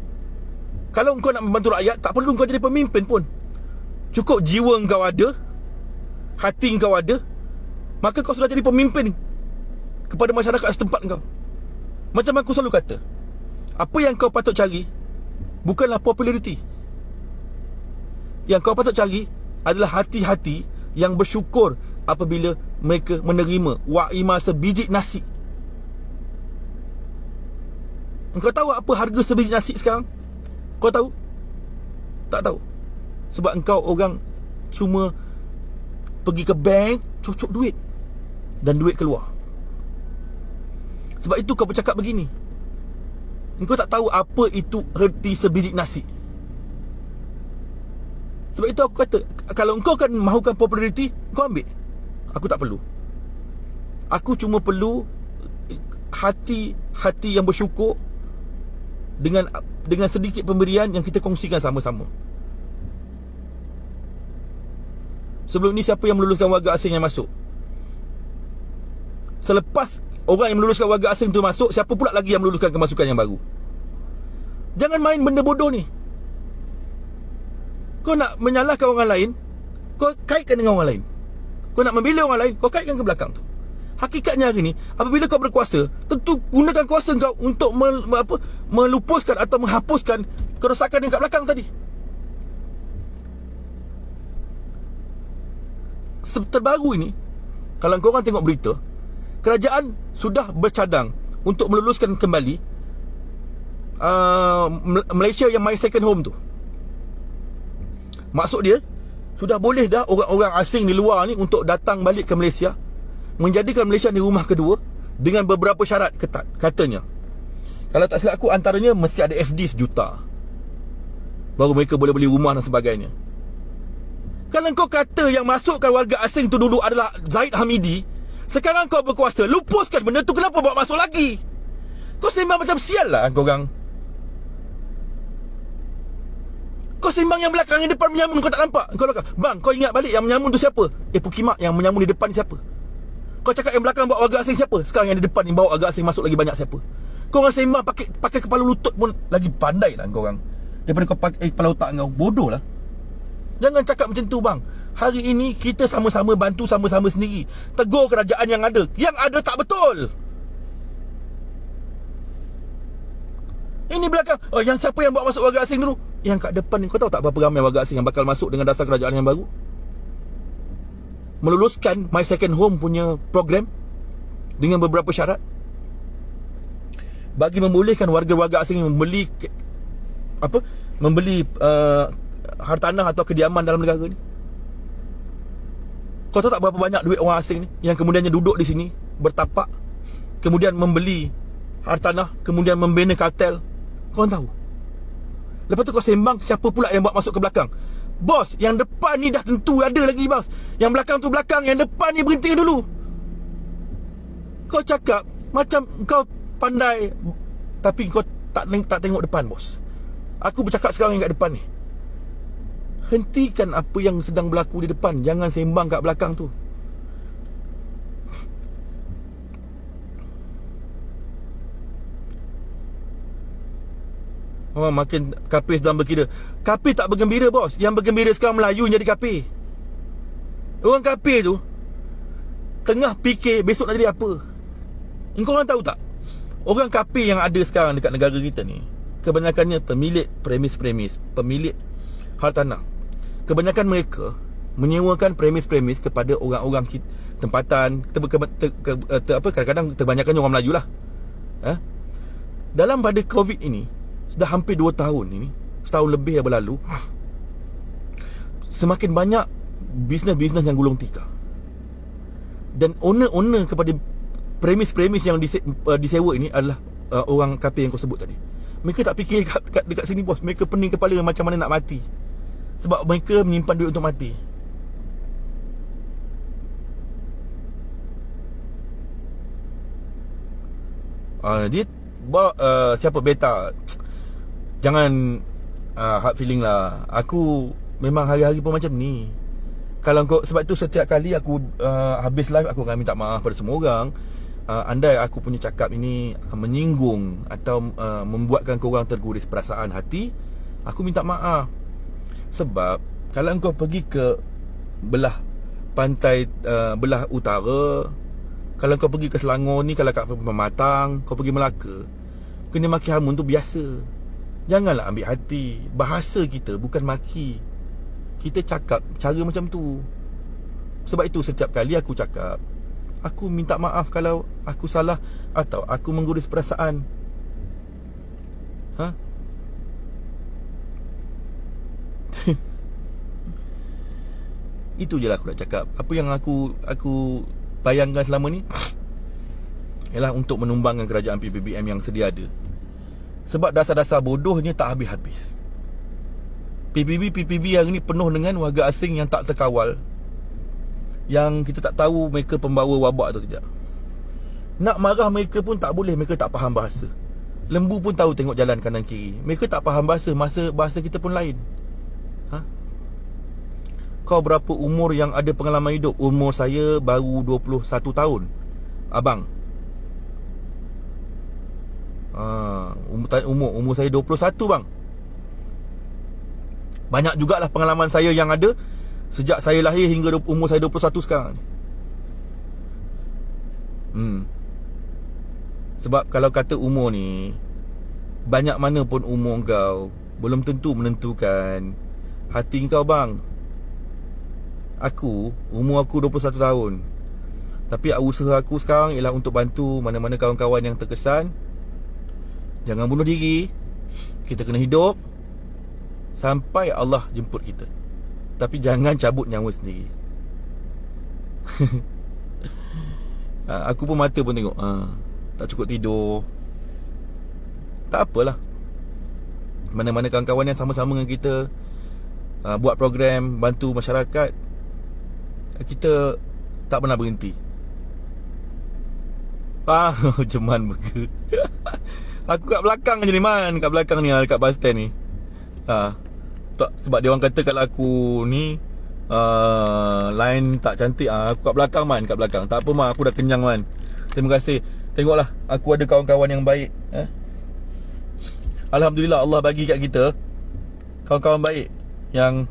Kalau engkau nak membantu rakyat, tak perlu engkau jadi pemimpin pun. Cukup jiwa engkau ada, hati engkau ada, maka kau sudah jadi pemimpin kepada masyarakat setempat engkau. Macam aku selalu kata, apa yang kau patut cari bukanlah populariti. Yang kau patut cari adalah hati-hati yang bersyukur apabila mereka menerima wa'ima sebiji nasi. Engkau tahu apa harga sebiji nasi sekarang? Kau tahu? Tak tahu. Sebab engkau orang cuma pergi ke bank, cucuk duit dan duit keluar. Sebab itu kau bercakap begini. Engkau tak tahu apa itu erti sebiji nasi. Sebab itu aku kata, kalau engkau kan mahukan populariti, kau ambil. Aku tak perlu. Aku cuma perlu hati yang bersyukur dengan sedikit pemberian yang kita kongsikan sama-sama. Sebelum ni siapa yang meluluskan warga asing yang masuk? Selepas orang yang meluluskan warga asing tu masuk, siapa pula lagi yang meluluskan kemasukan yang baru? Jangan main benda bodoh ni. Kau nak menyalahkan orang lain, kau kaitkan dengan orang lain. Kau nak membela orang lain, kau kaitkan ke belakang tu. Hakikatnya hari ni, apabila kau berkuasa, tentu gunakan kuasa kau untuk melupuskan atau menghapuskan kerosakan yang kat belakang tadi. Terbaru ini, kalau korang tengok berita, kerajaan sudah bercadang untuk meluluskan kembali Malaysia yang My Second Home tu. Maksud dia, sudah boleh dah orang-orang asing di luar ni untuk datang balik ke Malaysia, menjadikan Malaysia ni rumah kedua dengan beberapa syarat ketat. Katanya, kalau tak silap aku, antaranya mesti ada FD sejuta, baru mereka boleh beli rumah dan sebagainya. Kalau kau kata yang masukkan warga asing tu dulu adalah Zahid Hamidi, sekarang kau berkuasa, lupuskan benda tu, kenapa bawa masuk lagi? Kau sembang macam sial lah korang. Kau sembang yang belakang, yang depan menyamun kau tak nampak. Kau cakap, bang, kau ingat balik yang menyamun tu siapa? Pukimak, yang menyamun di depan ni siapa? Kau cakap yang belakang bawa warga asing siapa? Sekarang yang di depan ni bawa warga asing masuk lagi banyak siapa? Kau orang sembang pakai kepala lutut pun lagi pandai lah kau orang, daripada kau pakai kepala otak kau. Bodoh lah. Jangan cakap macam tu, bang. Hari ini kita sama-sama bantu, sama-sama sendiri. Tegur kerajaan yang ada. Yang ada tak betul. Ini belakang, yang siapa yang bawa masuk warga asing dulu? Yang kat depan ni, kau tahu tak berapa ramai warga asing yang bakal masuk dengan dasar kerajaan yang baru? Meluluskan My Second Home punya program dengan beberapa syarat, bagi membolehkan warga-warga asing membeli hartanah atau kediaman dalam negara ni. Kau tahu tak berapa banyak duit orang asing ni yang kemudiannya duduk di sini bertapak, kemudian membeli hartanah, kemudian membina kartel? Kau tahu? Lepas tu kau sembang siapa pula yang bawa masuk ke belakang. Bos, yang depan ni dah tentu ada lagi, bos. Yang belakang tu belakang, yang depan ni berhenti dulu. Kau cakap macam kau pandai, tapi kau tak tengok depan, bos. Aku bercakap sekarang yang kat depan ni. Hentikan apa yang sedang berlaku di depan. Jangan sembang kat belakang tu. Orang makin kapir sedang berkira. Kapir tak bergembira bos. Yang bergembira sekarang Melayu yang jadi kapir. Orang kapir tu tengah fikir besok nak jadi apa. Engkau orang tahu tak, orang kapir yang ada sekarang dekat negara kita ni, kebanyakannya pemilik premis-premis, pemilik hartanah. Kebanyakan mereka menyewakan premis-premis kepada orang-orang tempatan, kadang-kadang kebanyakannya orang Melayu lah. Dalam pada COVID ini, sudah hampir 2 tahun ini, setahun lebih yang berlalu, semakin banyak bisnes-bisnes yang gulung tikar. Dan owner-owner kepada premis-premis yang disewa ini adalah orang kapir yang kau sebut tadi. Mereka tak fikir dekat sini bos. Mereka pening kepala macam mana nak mati. Sebab mereka menyimpan duit untuk mati. Siapa beta, jangan hard feeling lah. Aku memang hari-hari pun macam ni. Kalau kau, sebab tu setiap kali aku habis live, aku akan minta maaf pada semua orang. Andai aku punya cakap ini menyinggung atau membuatkan korang terguris perasaan hati, aku minta maaf. Sebab kalau kau pergi ke belah pantai, belah utara, kalau kau pergi ke Selangor ni, kalau kat Pematang, kau pergi Melaka, kena maki hamun tu biasa. Janganlah ambil hati. Bahasa kita bukan maki. Kita cakap cara macam tu. Sebab itu setiap kali aku cakap, aku minta maaf kalau aku salah atau aku mengguris perasaan. Itu je lah aku nak cakap. Apa yang aku bayangkan selama ni ialah untuk menumbangkan kerajaan PBBM yang sedia ada. Sebab dasar-dasar bodohnya tak habis-habis. PPB hari ni penuh dengan warga asing yang tak terkawal, yang kita tak tahu mereka pembawa wabak atau tidak. Nak marah mereka pun tak boleh, mereka tak faham bahasa. Lembu pun tahu tengok jalan kanan kiri. Mereka tak faham bahasa kita pun lain. Kau berapa umur yang ada pengalaman hidup? Umur saya baru 21 tahun abang. Umur saya 21 bang. Banyak jugalah pengalaman saya yang ada sejak saya lahir hingga umur saya 21 sekarang. Sebab kalau kata umur ni, banyak mana pun umur kau, belum tentu menentukan hati kau bang. Umur aku 21 tahun, tapi usaha aku sekarang ialah untuk bantu mana-mana kawan-kawan yang terkesan. Jangan bunuh diri. Kita kena hidup sampai Allah jemput kita. Tapi jangan cabut nyawa sendiri. Aku pun mata pun tengok, tak cukup tidur. Tak apalah, mana-mana kawan-kawan yang sama-sama dengan kita buat program bantu masyarakat, kita tak pernah berhenti. Jeman burger. Aku kat belakang je ni man, kat belakang ni, dekat bus stand ni. Tak, sebab dia orang kata kalau aku ni line tak cantik, aku kat belakang man, kat belakang. Tak apa man, aku dah kenyang man. Terima kasih. Tengoklah, aku ada kawan-kawan yang baik. Alhamdulillah, Allah bagi kat kita kawan-kawan baik yang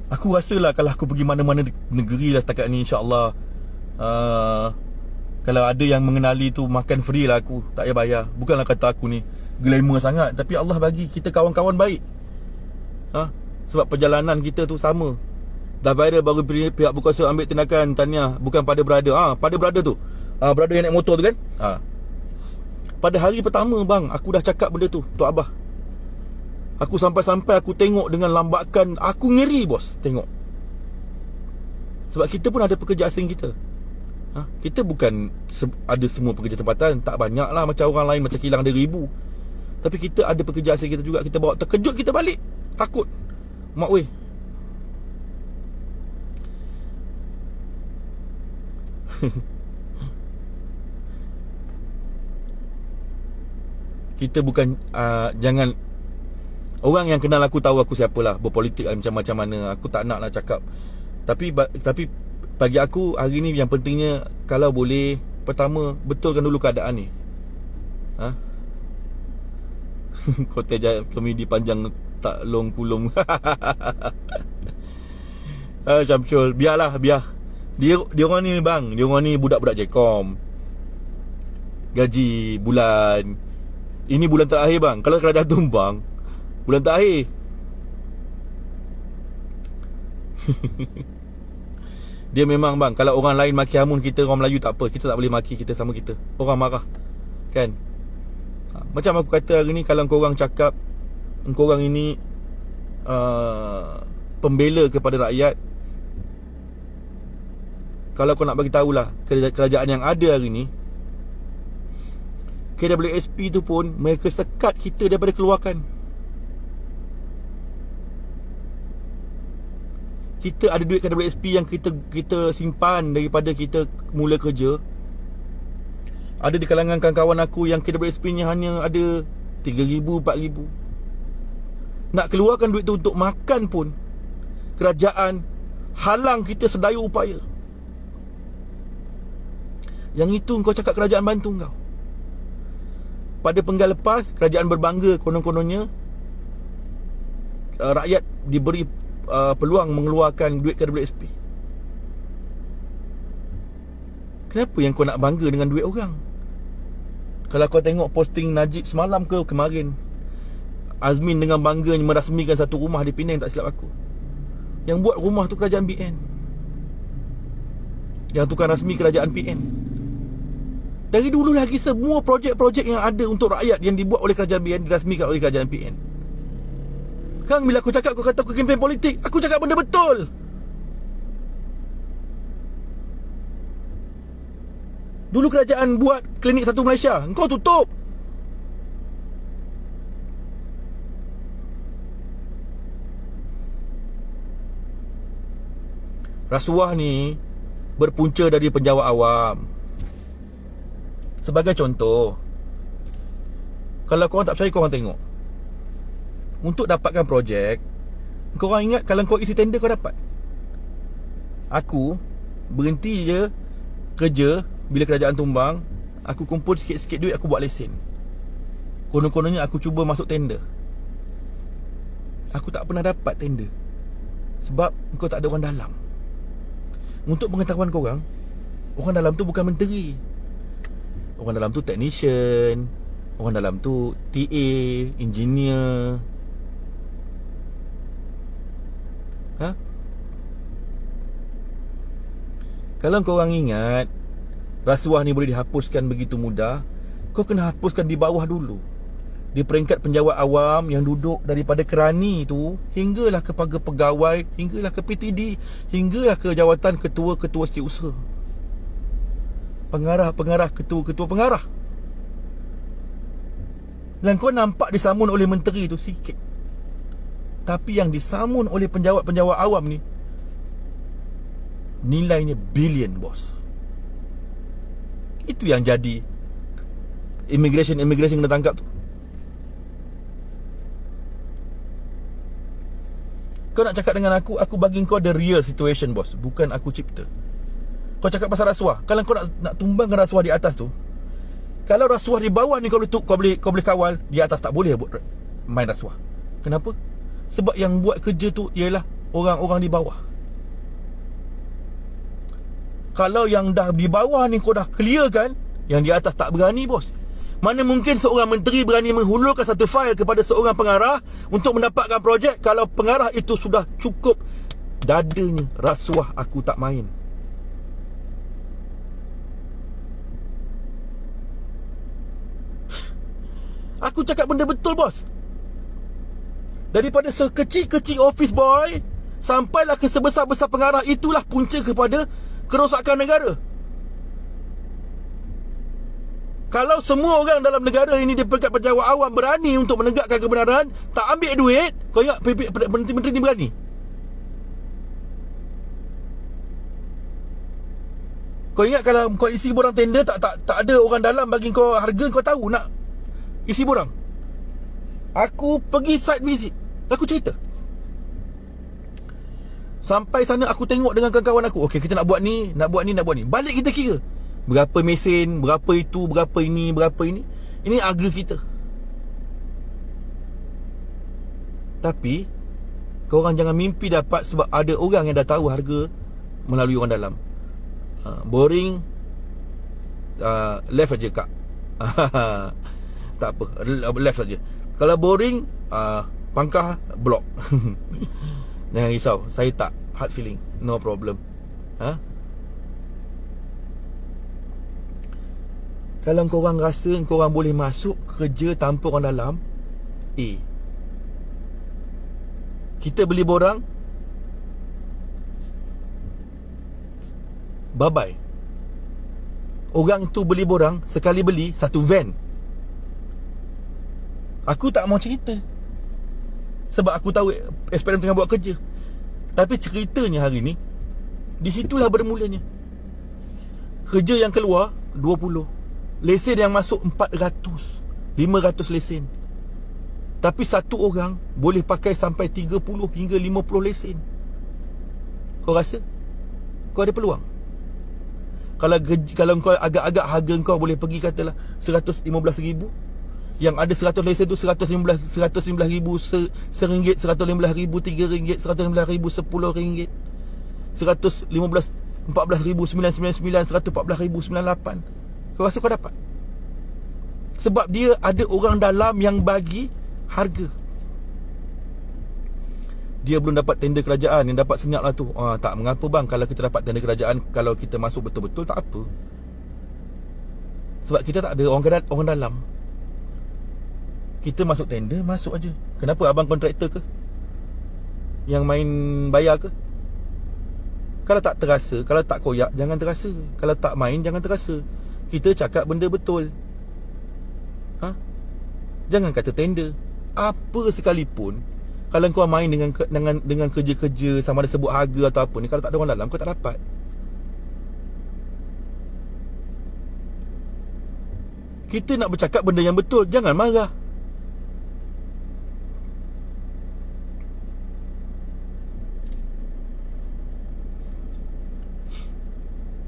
aku rasalah kalau aku pergi mana-mana negeri lah setakat ni, insya-Allah, kalau ada yang mengenali tu makan free lah aku, tak payah bayar. Bukanlah kata aku ni glamour sangat, tapi Allah bagi kita kawan-kawan baik. Sebab perjalanan kita tu sama. Dah viral baru pihak berkuasa ambil tindakan, tahniah. Bukan pada brother, pada brother tu, brother yang naik motor tu kan. Pada hari pertama bang, aku dah cakap benda tu, Tok Abah. Aku sampai-sampai aku tengok dengan lambakan, aku ngeri bos tengok. Sebab kita pun ada pekerja asing kita. Kita bukan ada semua pekerja tempatan, tak banyak lah macam orang lain, macam kilang ada 1000. Tapi kita ada pekerja asing kita juga. Kita bawa terkejut, kita balik takut. Mak weh, kita bukan jangan. Orang yang kenal aku tahu aku siapalah, berpolitik macam-macam mana. Aku tak nak lah cakap. Tapi bagi aku hari ni yang pentingnya, kalau boleh, pertama betulkan dulu keadaan ni. Kotel komedi panjang tak long pulung. Syamsul, biar dia orang ni bang, dia orang ni budak-budak Jcom. Gaji bulan ini bulan terakhir bang. Kalau kerajaan tumbang bulan terakhir. Dia memang bang, kalau orang lain maki hamun kita, orang Melayu tak apa, kita tak boleh maki, kita sama kita. Orang marah kan. Macam aku kata hari ni, kalau korang cakap korang ini pembela kepada rakyat, kalau kau nak bagi tahulah kerajaan yang ada hari ni, KWSP tu pun mereka sekat kita daripada keluarkan. Kita ada duit KWSP yang kita simpan daripada kita mula kerja. Ada di kalangan kawan-kawan aku yang KWSP-nya hanya ada 3,000, 4,000. Nak keluarkan duit tu untuk makan pun kerajaan halang kita sedaya upaya. Yang itu kau cakap kerajaan bantu kau. Pada penggal lepas, kerajaan berbangga konon-kononnya rakyat diberi peluang mengeluarkan duit KWSP. Kenapa yang kau nak bangga dengan duit orang? Kalau kau tengok posting Najib semalam ke kemarin, Azmin dengan bangganya merasmikan satu rumah di Penang, tak silap aku. Yang buat rumah tu kerajaan PN, yang tukang rasmi kerajaan PN. Dari dulu lagi semua projek-projek yang ada untuk rakyat yang dibuat oleh kerajaan PN dirasmikan oleh kerajaan PN. Kang, bila aku cakap kau kata aku kempen politik, aku cakap benda betul. Dulu kerajaan buat klinik satu Malaysia, engkau tutup. Rasuah ni berpunca dari penjawat awam. Sebagai contoh, kalau korang tak percaya, korang tengok. Untuk dapatkan projek, korang ingat kalau kau isi tender kau dapat. Aku berhenti je kerja bila kerajaan tumbang, aku kumpul sikit-sikit duit, aku buat lesen. Konon-kononnya aku cuba masuk tender. Aku tak pernah dapat tender sebab kau tak ada orang dalam. Untuk pengetahuan korang, orang dalam tu bukan menteri. Orang dalam tu technician, orang dalam tu TA, engineer. Kalau korang ingat rasuah ni boleh dihapuskan begitu mudah, kau kena hapuskan di bawah dulu, di peringkat penjawat awam yang duduk daripada kerani tu hinggalah kepada pegawai, hinggalah ke PTD, hinggalah ke jawatan ketua-ketua setiausaha, pengarah-pengarah, ketua-ketua pengarah. Dan kau nampak disamun oleh menteri tu sikit, tapi yang disamun oleh penjawat-penjawat awam ni nilainya bilion, bos. Itu yang jadi Immigration kena tangkap tu. Kau nak cakap dengan aku bagi kau the real situation, bos, bukan aku cipta. Kau cakap pasal rasuah. Kalau kau nak tumbangkan rasuah di atas tu, kalau rasuah di bawah ni kau boleh kawal, di atas tak boleh buat main rasuah. Kenapa? Sebab yang buat kerja tu ialah orang-orang di bawah. Kalau yang dah di bawah ni kau dah clear kan, yang di atas tak berani, bos. Mana mungkin seorang menteri berani menghulurkan satu fail kepada seorang pengarah untuk mendapatkan projek kalau pengarah itu sudah cukup dadanya rasuah aku tak main. Aku cakap benda betul, bos. Daripada sekecil-kecil office boy sampailah ke sebesar-besar pengarah, itulah punca kepada kerosakan negara. Kalau semua orang dalam negara ini di peringkat penjawat awam berani untuk menegakkan kebenaran, tak ambil duit, kau ingat menteri-menteri ni berani? Kau ingat kalau kau isi borang tender, tak ada orang dalam bagi kau harga, kau tahu nak isi borang? Aku pergi site visit, aku cerita. Sampai sana aku tengok dengan kawan-kawan aku, okey, kita nak buat ni, nak buat ni. Balik kita kira berapa mesin, berapa itu, berapa ini. Ini harga kita. Tapi korang jangan mimpi dapat, sebab ada orang yang dah tahu harga melalui orang dalam. Boring, left aja kak. Tak apa, left saja. Kalau boring, pangkah block. Jangan risau, saya tak hard feeling, no problem. Kalau korang rasa korang boleh masuk kerja tanpa orang dalam, kita beli borang, bye bye. Orang tu beli borang, sekali beli satu van. Aku tak mau cerita, sebab aku tahu SPM tengah buat kerja. Tapi ceritanya hari ni, di situlah bermulanya. Kerja yang keluar 20, lesen yang masuk 400, 500 lesen. Tapi satu orang boleh pakai sampai 30 hingga 50 lesen. Kau rasa kau ada peluang? Kalau kau agak-agak harga kau boleh pergi katalah 115,000, yang ada 100 lesen tu 115,000, RM1, 115,000, RM3, 115,000, RM10, 114,999, 114,998. Kau rasa kau dapat? Sebab dia ada orang dalam yang bagi harga. Dia belum dapat tender kerajaan, yang dapat senyap lah tu. Tak mengapa bang, kalau kita dapat tender kerajaan, kalau kita masuk betul-betul, tak apa. Sebab kita tak ada orang dalam. Kita masuk tender, masuk aja. Kenapa abang kontraktor ke yang main bayar ke? Kalau tak terasa, kalau tak koyak, jangan terasa. Kalau tak main, jangan terasa. Kita cakap benda betul. Jangan kata tender. Apa sekalipun, kalau kau main dengan kerja-kerja, sama ada sebut harga atau apa ni, kalau tak ada orang dalam, kau tak dapat. Kita nak bercakap benda yang betul, jangan marah.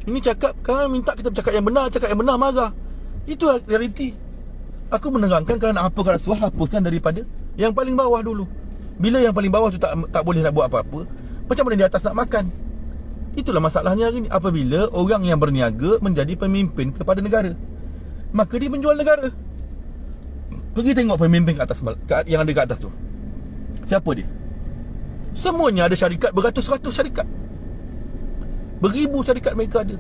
Ini cakap, kan minta kita bercakap yang benar, cakap yang benar, marah. Itu realiti. Aku menerangkan, kalau nak hapuskan rasuah, hapuskan daripada yang paling bawah dulu. Bila yang paling bawah tu tak boleh nak buat apa-apa, macam mana di atas nak makan? Itulah masalahnya hari ni. Apabila orang yang berniaga menjadi pemimpin kepada negara, maka dia menjual negara. Pergi tengok pemimpin kat atas, yang ada kat atas tu. Siapa dia? Semuanya ada syarikat, beratus-ratus syarikat, beribu syarikat mereka ada.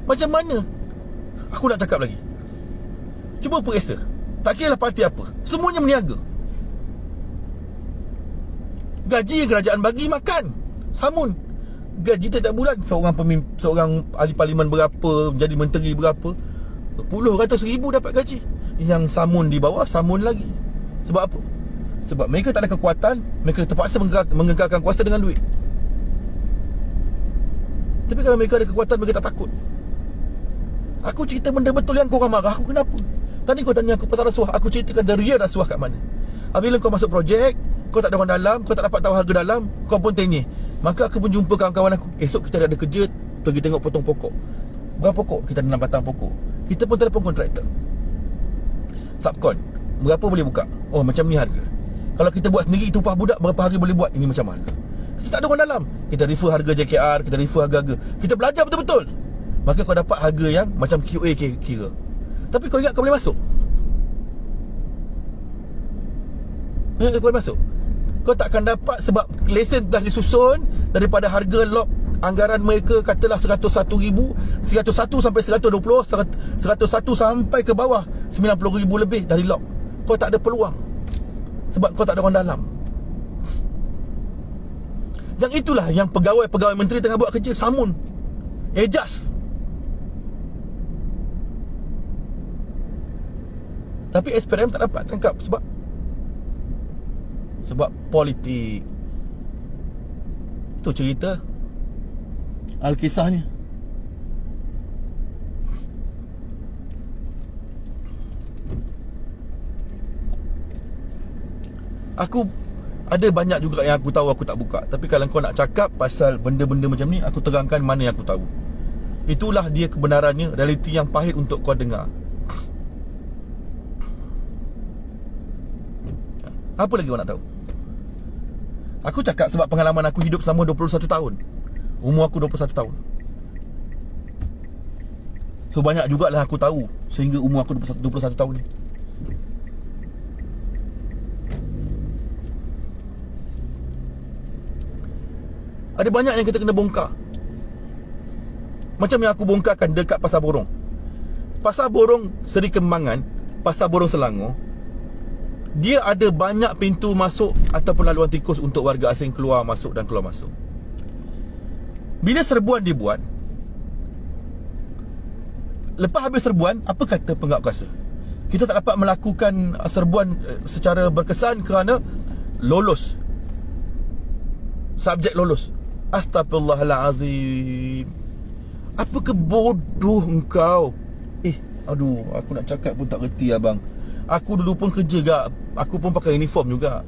Macam mana aku nak cakap lagi? Cuba periksa, tak kira lah parti apa, semuanya berniaga. Gaji kerajaan bagi makan samun. Gaji tiap bulan seorang ahli parlimen berapa, menjadi menteri berapa, puluh ratus ribu dapat gaji. Yang samun di bawah, samun lagi. Sebab apa? Sebab mereka tak ada kekuatan, mereka terpaksa mengekalkan kuasa dengan duit. Tapi kalau mereka ada kekuatan, mereka tak takut. Aku cerita benda betul, yang korang marah aku kenapa? Tadi kau tanya aku pasal rasuah, aku ceritakan the real rasuah kat mana. Apabila kau masuk projek, kau tak ada orang dalam, kau tak dapat tahu harga dalam, kau pun tanya. Maka aku pun jumpa kawan-kawan aku, esok kita ada kerja, pergi tengok potong pokok. Berapa pokok? Kita ada 6 batang pokok. Kita pun telefon kontraktor, subkon, berapa boleh buka? Oh macam ni harga. Kalau kita buat sendiri, tumpah budak, berapa harga boleh buat? Ini macam harga. Kita tak ada orang dalam, kita refer harga JKR, kita refer harga-harga, kita belajar betul-betul. Maka kau dapat harga yang macam QA kira. Tapi kau ingat kau boleh masuk? Kau ingat kau boleh masuk? Kau takkan dapat, sebab lesen dah disusun daripada harga log anggaran mereka, katalah 101,000, 101 sampai 120, 101 sampai ke bawah 90,000 lebih dari log. Kau tak ada peluang, sebab kau tak ada orang dalam. Yang itulah yang pegawai-pegawai menteri tengah buat kerja, samun, adjust. Tapi SPRM tak dapat tangkap sebab politik. Itu cerita Alkisahnya. Aku ada banyak juga yang aku tahu, aku tak buka. Tapi kalau kau nak cakap pasal benda-benda macam ni, aku terangkan mana yang aku tahu. Itulah dia kebenarannya, realiti yang pahit untuk kau dengar. Apa lagi awak nak tahu? Aku cakap sebab pengalaman aku hidup selama 21 tahun. Umur aku 21 tahun. So banyak jugalah aku tahu sehingga umur aku 21 tahun ni. Ada banyak yang kita kena bongkar. Macam yang aku bongkarkan dekat Pasar Borong. Pasar Borong Seri Kembangan, Pasar Borong Selangor, dia ada banyak pintu masuk ataupun laluan tikus untuk warga asing keluar masuk dan keluar masuk. Bila serbuan dibuat, lepas habis serbuan, apa kata penggap kuasa? Kita tak dapat melakukan serbuan secara berkesan kerana lolos. Subjek lolos. Astaghfirullahalazim. Apa kebodoh engkau? Aduh, aku nak cakap pun tak reti abang. Aku dulu pun kerja gak. Aku pun pakai uniform juga.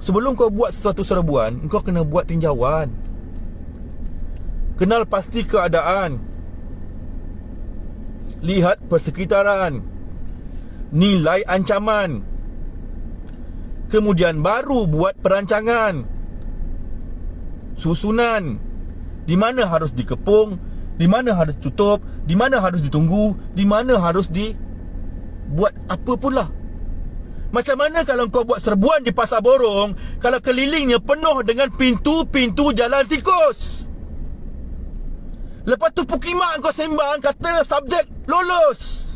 Sebelum kau buat sesuatu serbuan, kau kena buat tinjauan. Kenal pasti keadaan. Lihat persekitaran. Nilai ancaman. Kemudian baru buat perancangan. Susunan. Di mana harus dikepung, di mana harus tutup, di mana harus ditunggu, di mana harus dibuat apa pun lah. Macam mana kalau kau buat serbuan di Pasar Borong, kalau kelilingnya penuh dengan pintu-pintu jalan tikus. Lepas tu pukimak kau sembang kata subjek lolos.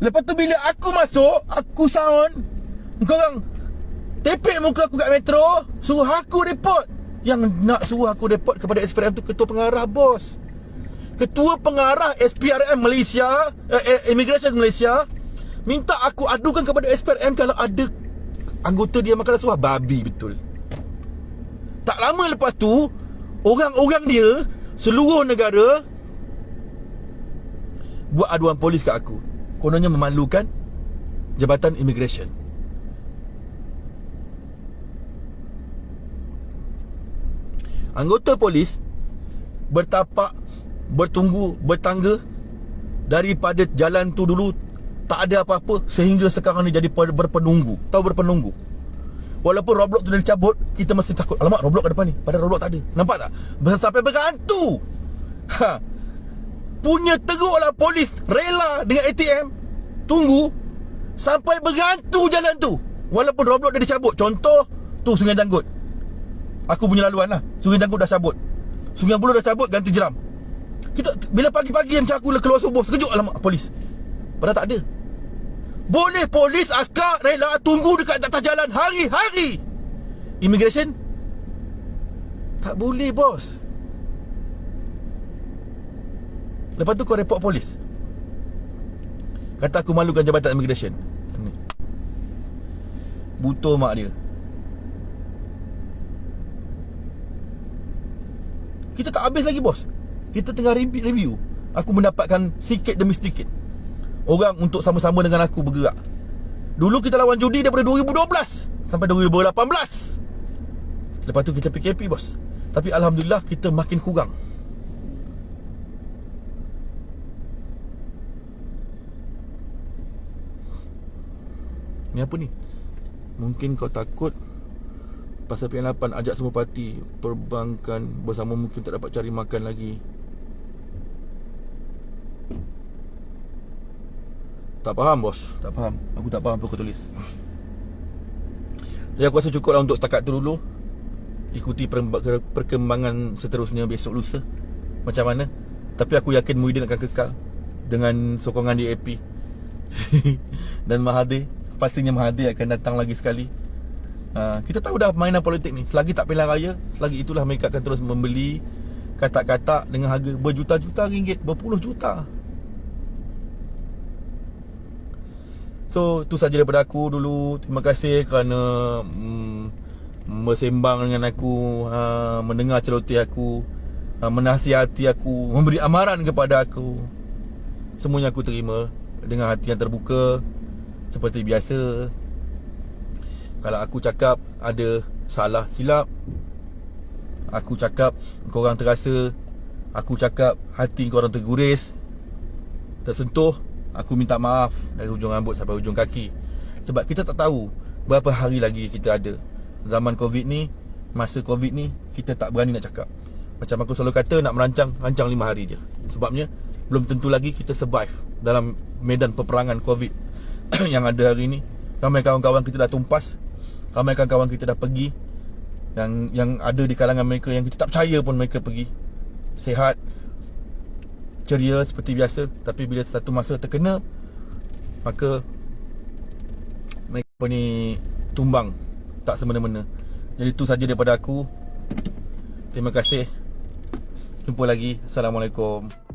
Lepas tu bila aku masuk, aku sound, korang tepek muka aku kat metro, suruh aku report. Yang nak suruh aku report kepada SPRM tu ketua pengarah, bos. Ketua pengarah SPRM Malaysia, Immigration Malaysia, minta aku adukan kepada SPRM kalau ada anggota dia makan rasuah. Babi betul. Tak lama lepas tu, orang-orang dia seluruh negara buat aduan polis kat aku. Kononnya memalukan Jabatan Immigration. Anggota polis bertapak, bertunggu, bertangga daripada jalan tu dulu tak ada apa-apa sehingga sekarang ni jadi berpenunggu. Tahu berpenunggu? Walaupun roadblock tu dah dicabut, kita masih takut. Alamak, roadblock kat depan ni. Padahal roadblock tak ada. Nampak tak? Sampai bergantu. Punya teruklah polis rela dengan ATM tunggu sampai bergantu jalan tu walaupun roadblock dah dicabut. Contoh tu Sungai Janggut. Aku punya laluan lah. Sungai Janggut dah cabut, Sungai Buloh dah cabut, ganti jeram. Kita bila pagi-pagi macam aku keluar subuh, sekejap alamak polis. Padahal tak ada. Boleh polis askar rela tunggu dekat atas jalan hari-hari. Immigration tak boleh, bos. Lepas tu kau report polis, kata aku malukan Jabatan Immigration. Butuh mak dia. Kita tak habis lagi, bos. Kita tengah review. Aku mendapatkan sikit demi sedikit orang untuk sama-sama dengan aku bergerak. Dulu kita lawan judi daripada 2012 sampai 2018. Lepas tu kita PKP, bos. Tapi Alhamdulillah kita makin kurang. Ni apa ni? Mungkin kau takut pasal PN8 ajak semua parti perbankan bersama, mungkin tak dapat cari makan lagi. Tak faham, bos. Tak faham. Aku tak faham apa kau tulis. Jadi aku rasa cukup lah untuk setakat tu dulu. Ikuti perkembangan seterusnya besok lusa macam mana. Tapi aku yakin Muhyiddin akan kekal dengan sokongan DAP dan Mahathir. Pastinya Mahathir akan datang lagi sekali. Kita tahu dah mainan politik ni. Selagi tak pilihan raya, selagi itulah mereka akan terus membeli katak-katak dengan harga berjuta-juta ringgit, berpuluh juta. So, tu saja daripada aku dulu. Terima kasih kerana bersembang dengan aku, mendengar celoteh aku, menasihati aku, memberi amaran kepada aku. Semuanya aku terima dengan hati yang terbuka seperti biasa. Kalau aku cakap ada salah silap, aku cakap korang terasa, aku cakap hati korang terguris, tersentuh, aku minta maaf dari hujung rambut sampai hujung kaki. Sebab kita tak tahu berapa hari lagi kita ada. Zaman Covid ni, masa Covid ni, kita tak berani nak cakap. Macam aku selalu kata, nak merancang, rancang 5 hari je. Sebabnya belum tentu lagi kita survive dalam medan peperangan Covid yang ada hari ni. Ramai kawan-kawan kita dah tumpas, ramai kawan-kawan kita dah pergi, yang ada di kalangan mereka yang kita tak percaya pun mereka pergi. Sihat, ceria seperti biasa. Tapi bila satu masa terkena, maka mereka ni tumbang tak semena-mena. Jadi itu saja daripada aku. Terima kasih. Jumpa lagi. Assalamualaikum.